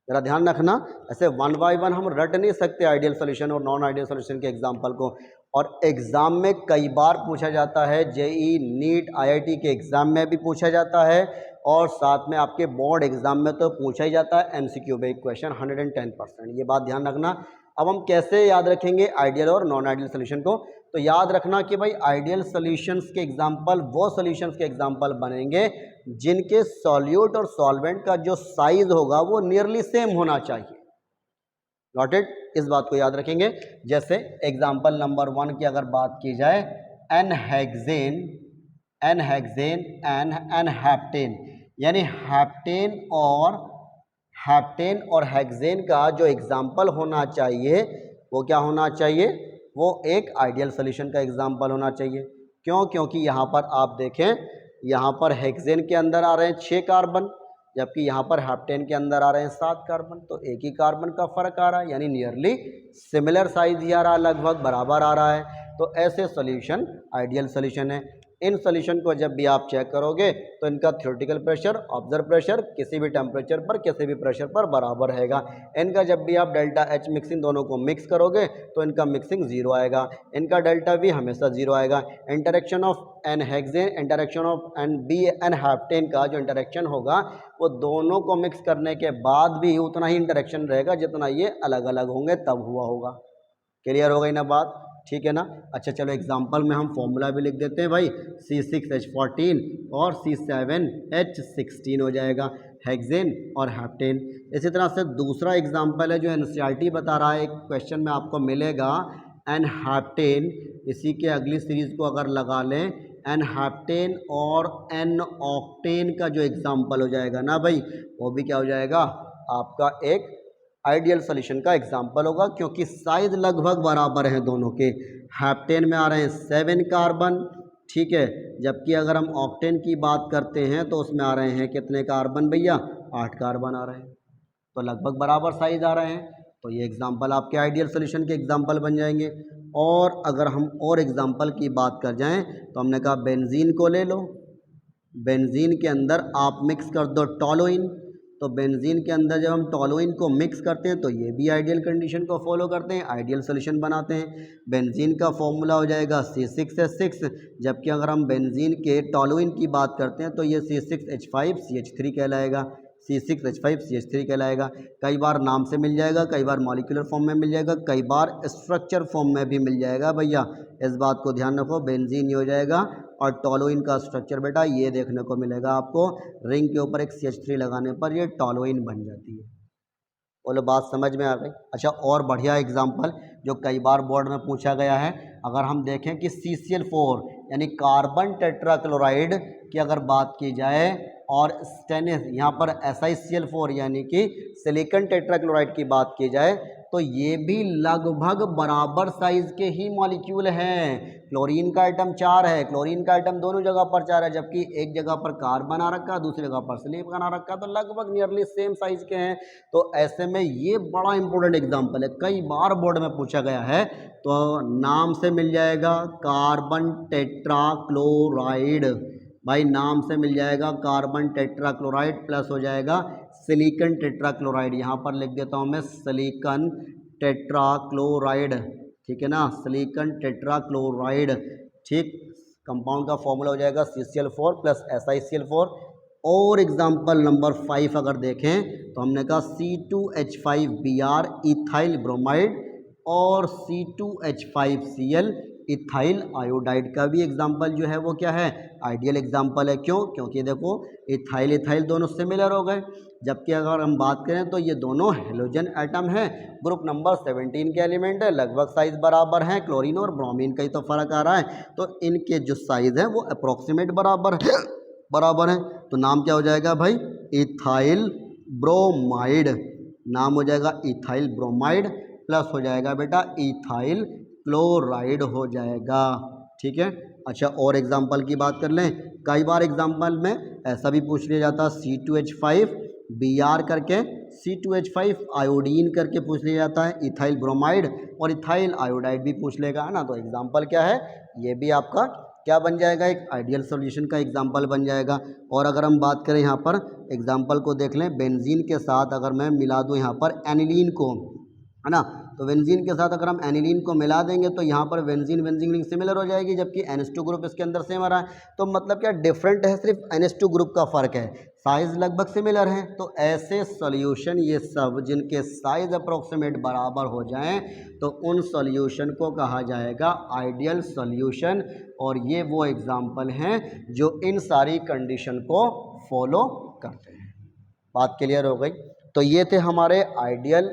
जरा ध्यान रखना, ऐसे 1 बाय 1 हम रट नहीं सकते आइडियल सॉल्यूशन और नॉन आइडियल सॉल्यूशन के एग्जाम्पल को। और एग्ज़ाम में कई बार पूछा जाता है, जेई नीट आईआईटी के एग्ज़ाम में भी पूछा जाता है, और साथ में आपके बोर्ड एग्ज़ाम में तो पूछा ही जाता है एमसीक्यू बेस्ड क्वेश्चन 110%। ये बात ध्यान रखना। अब हम कैसे याद रखेंगे आइडियल और नॉन आइडियल सोल्यूशन को, तो याद रखना कि भाई आइडियल सोल्यूशंस के एग्जांपल वो सोल्यूशंस के एग्जांपल बनेंगे जिनके सॉल्यूट और सॉल्वेंट का जो साइज होगा वो नियरली सेम होना चाहिए। गॉट इट, इस बात को याद रखेंगे। जैसे एग्जांपल नंबर 1 की अगर बात की जाए, एन हेक्सेन एन हेप्टेन, यानी हेप्टेन और हेक्सेन का जो एग्जाम्पल होना चाहिए वो क्या होना चाहिए, वो एक आइडियल सॉल्यूशन का एग्जाम्पल होना चाहिए। क्यों? क्योंकि यहाँ पर आप देखें, यहाँ पर हेक्सेन के अंदर आ रहे हैं 6 कार्बन, जबकि यहाँ पर हेप्टेन के अंदर आ रहे हैं 7 कार्बन, तो एक ही कार्बन का फर्क आ रहा है, यानी नियरली सिमिलर साइज ही आ रहा है, लगभग बराबर आ रहा है। तो ऐसे सॉल्यूशन आइडियल सॉल्यूशन है। इन सॉल्यूशन को जब भी आप चेक करोगे तो इनका थ्योरेटिकल प्रेशर, ऑब्जर्व प्रेशर किसी भी टेम्परेचर पर, किसी भी प्रेशर पर बराबर रहेगा। इनका जब भी आप डेल्टा एच मिक्सिंग दोनों को मिक्स करोगे तो इनका मिक्सिंग 0 आएगा, इनका डेल्टा वी हमेशा 0 आएगा। Interaction of N hexane, interaction of N B N heptane का जो इंटरेक्शन होगा वो दोनों को मिक्स करने के बाद भी उतना ही इंटरेक्शन रहेगा जितना ये अलग अलग होंगे तब हुआ होगा। क्लियर हो गई ना बात, ठीक है ना। अच्छा चलो एग्जांपल में हम फॉर्मूला भी लिख देते हैं भाई, C6H14 और C7H16 हो जाएगा, हेक्सेन और हेप्टेन। इसी तरह से दूसरा एग्जांपल है जो एनसीईआरटी बता रहा है, एक क्वेश्चन में आपको मिलेगा एन हेप्टेन, इसी के अगली सीरीज को अगर लगा लें, एन हेप्टेन और एन ऑक्टेन का जो एग्जाम्पल हो जाएगा ना भाई, वो भी क्या हो जाएगा आपका एक आइडियल सॉल्यूशन का एग्जाम्पल होगा, क्योंकि साइज लगभग बराबर हैं दोनों के। हेप्टेन में आ रहे हैं 7 कार्बन, ठीक है, जबकि अगर हम ऑक्टेन की बात करते हैं तो उसमें आ रहे हैं कितने कार्बन भैया, 8 कार्बन आ रहे हैं, तो लगभग बराबर साइज आ रहे हैं। तो ये एग्जाम्पल आपके आइडियल सॉल्यूशन के एग्जाम्पल बन जाएंगे। और अगर हम और एग्जाम्पल की बात कर जाएँ तो हमने कहा बेंजीन को ले लो, बेंजीन के अंदर आप मिक्स कर दो टॉलुइन, तो बेंजीन के अंदर जब हम टोलुइन को मिक्स करते हैं तो ये भी आइडियल कंडीशन को फॉलो करते हैं, आइडियल सोल्यूशन बनाते हैं। बेंजीन का फॉर्मूला हो जाएगा C6H6, जबकि अगर हम बेंजीन के टोलुइन की बात करते हैं तो ये C6H5CH3 कहलाएगा, C6H5CH3 कहलाएगा। कई बार नाम से मिल जाएगा, कई बार मॉलिक्यूलर फॉर्म में मिल जाएगा, कई बार स्ट्रक्चर फॉर्म में भी मिल जाएगा। भैया इस बात को ध्यान रखो, बेंजीन ये हो जाएगा और टोलुइन का स्ट्रक्चर बेटा ये देखने को मिलेगा आपको, रिंग के ऊपर एक CH3 लगाने पर ये टोलुइन बन जाती है। बोलो बात समझ में आ गई। अच्छा, और बढ़िया एग्जाम्पल जो कई बार बोर्ड में पूछा गया है, अगर हम देखें कि CCl4 यानी कार्बन टेट्राक्लोराइड की अगर बात की जाए और स्टेनिस यहाँ पर SiCl4 यानी कि सिलिकॉन टेट्राक्लोराइड की बात की जाए तो ये भी लगभग बराबर साइज के ही मॉलिक्यूल हैं। क्लोरीन का आइटम 4 है, क्लोरीन का आइटम दोनों जगह पर 4 है, जबकि एक जगह पर कार्बन आ रखा है, दूसरी जगह पर सिलिकॉन आ रखा है, तो लगभग नियरली सेम साइज के हैं। तो ऐसे में ये बड़ा इंपॉर्टेंट एग्जाम्पल है, कई बार बोर्ड में पूछा गया है। तो नाम से मिल जाएगा कार्बन टेट्राक्लोराइड, भाई नाम से मिल जाएगा कार्बन टेट्राक्लोराइड प्लस हो जाएगा सिलिकॉन टेट्राक्लोराइड। यहाँ पर लिख देता हूँ मैं सिलिकॉन टेट्राक्लोराइड, ठीक है ना, सिलिकॉन टेट्राक्लोराइड। ठीक, कंपाउंड का फॉर्मूला हो जाएगा CCl4 प्लस SiCl4। और एग्जाम्पल नंबर 5 अगर देखें तो हमने कहा C2H5Br इथाइल ब्रोमाइड और C2H5Cl इथाइल आयोडाइड का भी एग्जाम्पल जो है वो क्या है, आइडियल एग्जाम्पल है। क्यों? क्योंकि देखो इथाइल इथाइल दोनों सिमिलर हो गए, जबकि अगर हम बात करें तो ये दोनों हेलोजन एटम हैं, ग्रुप नंबर 17 के एलिमेंट है, लगभग साइज बराबर हैं, क्लोरीन और ब्रोमीन का ही तो फर्क आ रहा है, तो इनके जो साइज है वो अप्रोक्सीमेट बराबर है। तो नाम क्या हो जाएगा भाई, इथाइल ब्रोमाइड, नाम हो जाएगा इथाइल ब्रोमाइड प्लस हो जाएगा बेटा इथाइल क्लोराइड हो जाएगा। ठीक है। अच्छा, और एग्जाम्पल की बात कर लें, कई बार एग्जाम्पल में ऐसा भी पूछ लिया जाता है C2H5Br करके C2H5 आयोडीन करके पूछ लिया जाता है, इथाइल ब्रोमाइड और इथाइल आयोडाइड भी पूछ लेगा, है ना। तो एग्जाम्पल क्या है, ये भी आपका क्या बन जाएगा, एक आइडियल सॉल्यूशन का एग्जाम्पल बन जाएगा। और अगर हम बात करें यहाँ पर एग्जाम्पल को देख लें, बेंजीन के साथ अगर मैं मिला दूँ यहाँ पर एनिलीन को, है ना, तो बेंजीन के साथ अगर हम एनिलीन को मिला देंगे तो यहाँ पर बेंजीन बेंजीन रिंग सिमिलर हो जाएगी, जबकि NH2 ग्रुप इसके अंदर सेम आ रहा है। तो मतलब क्या डिफरेंट है, सिर्फ NH2 ग्रुप का फ़र्क है, साइज़ लगभग सिमिलर है। तो ऐसे सॉल्यूशन ये सब जिनके साइज़ अप्रोक्सीमेट बराबर हो जाएं तो उन सॉल्यूशन को कहा जाएगा आइडियल सॉल्यूशन। और ये वो एग्जाम्पल हैं जो इन सारी कंडीशन को फॉलो करते हैं। बात क्लियर हो गई। तो ये थे हमारे आइडियल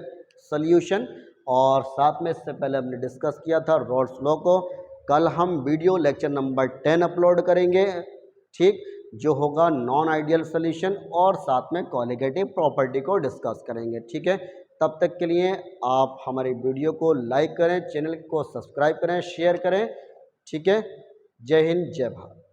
सॉल्यूशन, और साथ में इससे पहले हमने डिस्कस किया था रॉल्स लॉ को। कल हम वीडियो लेक्चर नंबर 10 अपलोड करेंगे, ठीक, जो होगा नॉन आइडियल सॉल्यूशन, और साथ में कोलिगेटिव प्रॉपर्टी को डिस्कस करेंगे। ठीक है, तब तक के लिए आप हमारी वीडियो को लाइक करें, चैनल को सब्सक्राइब करें, शेयर करें। ठीक है, जय हिंद, जय भारत।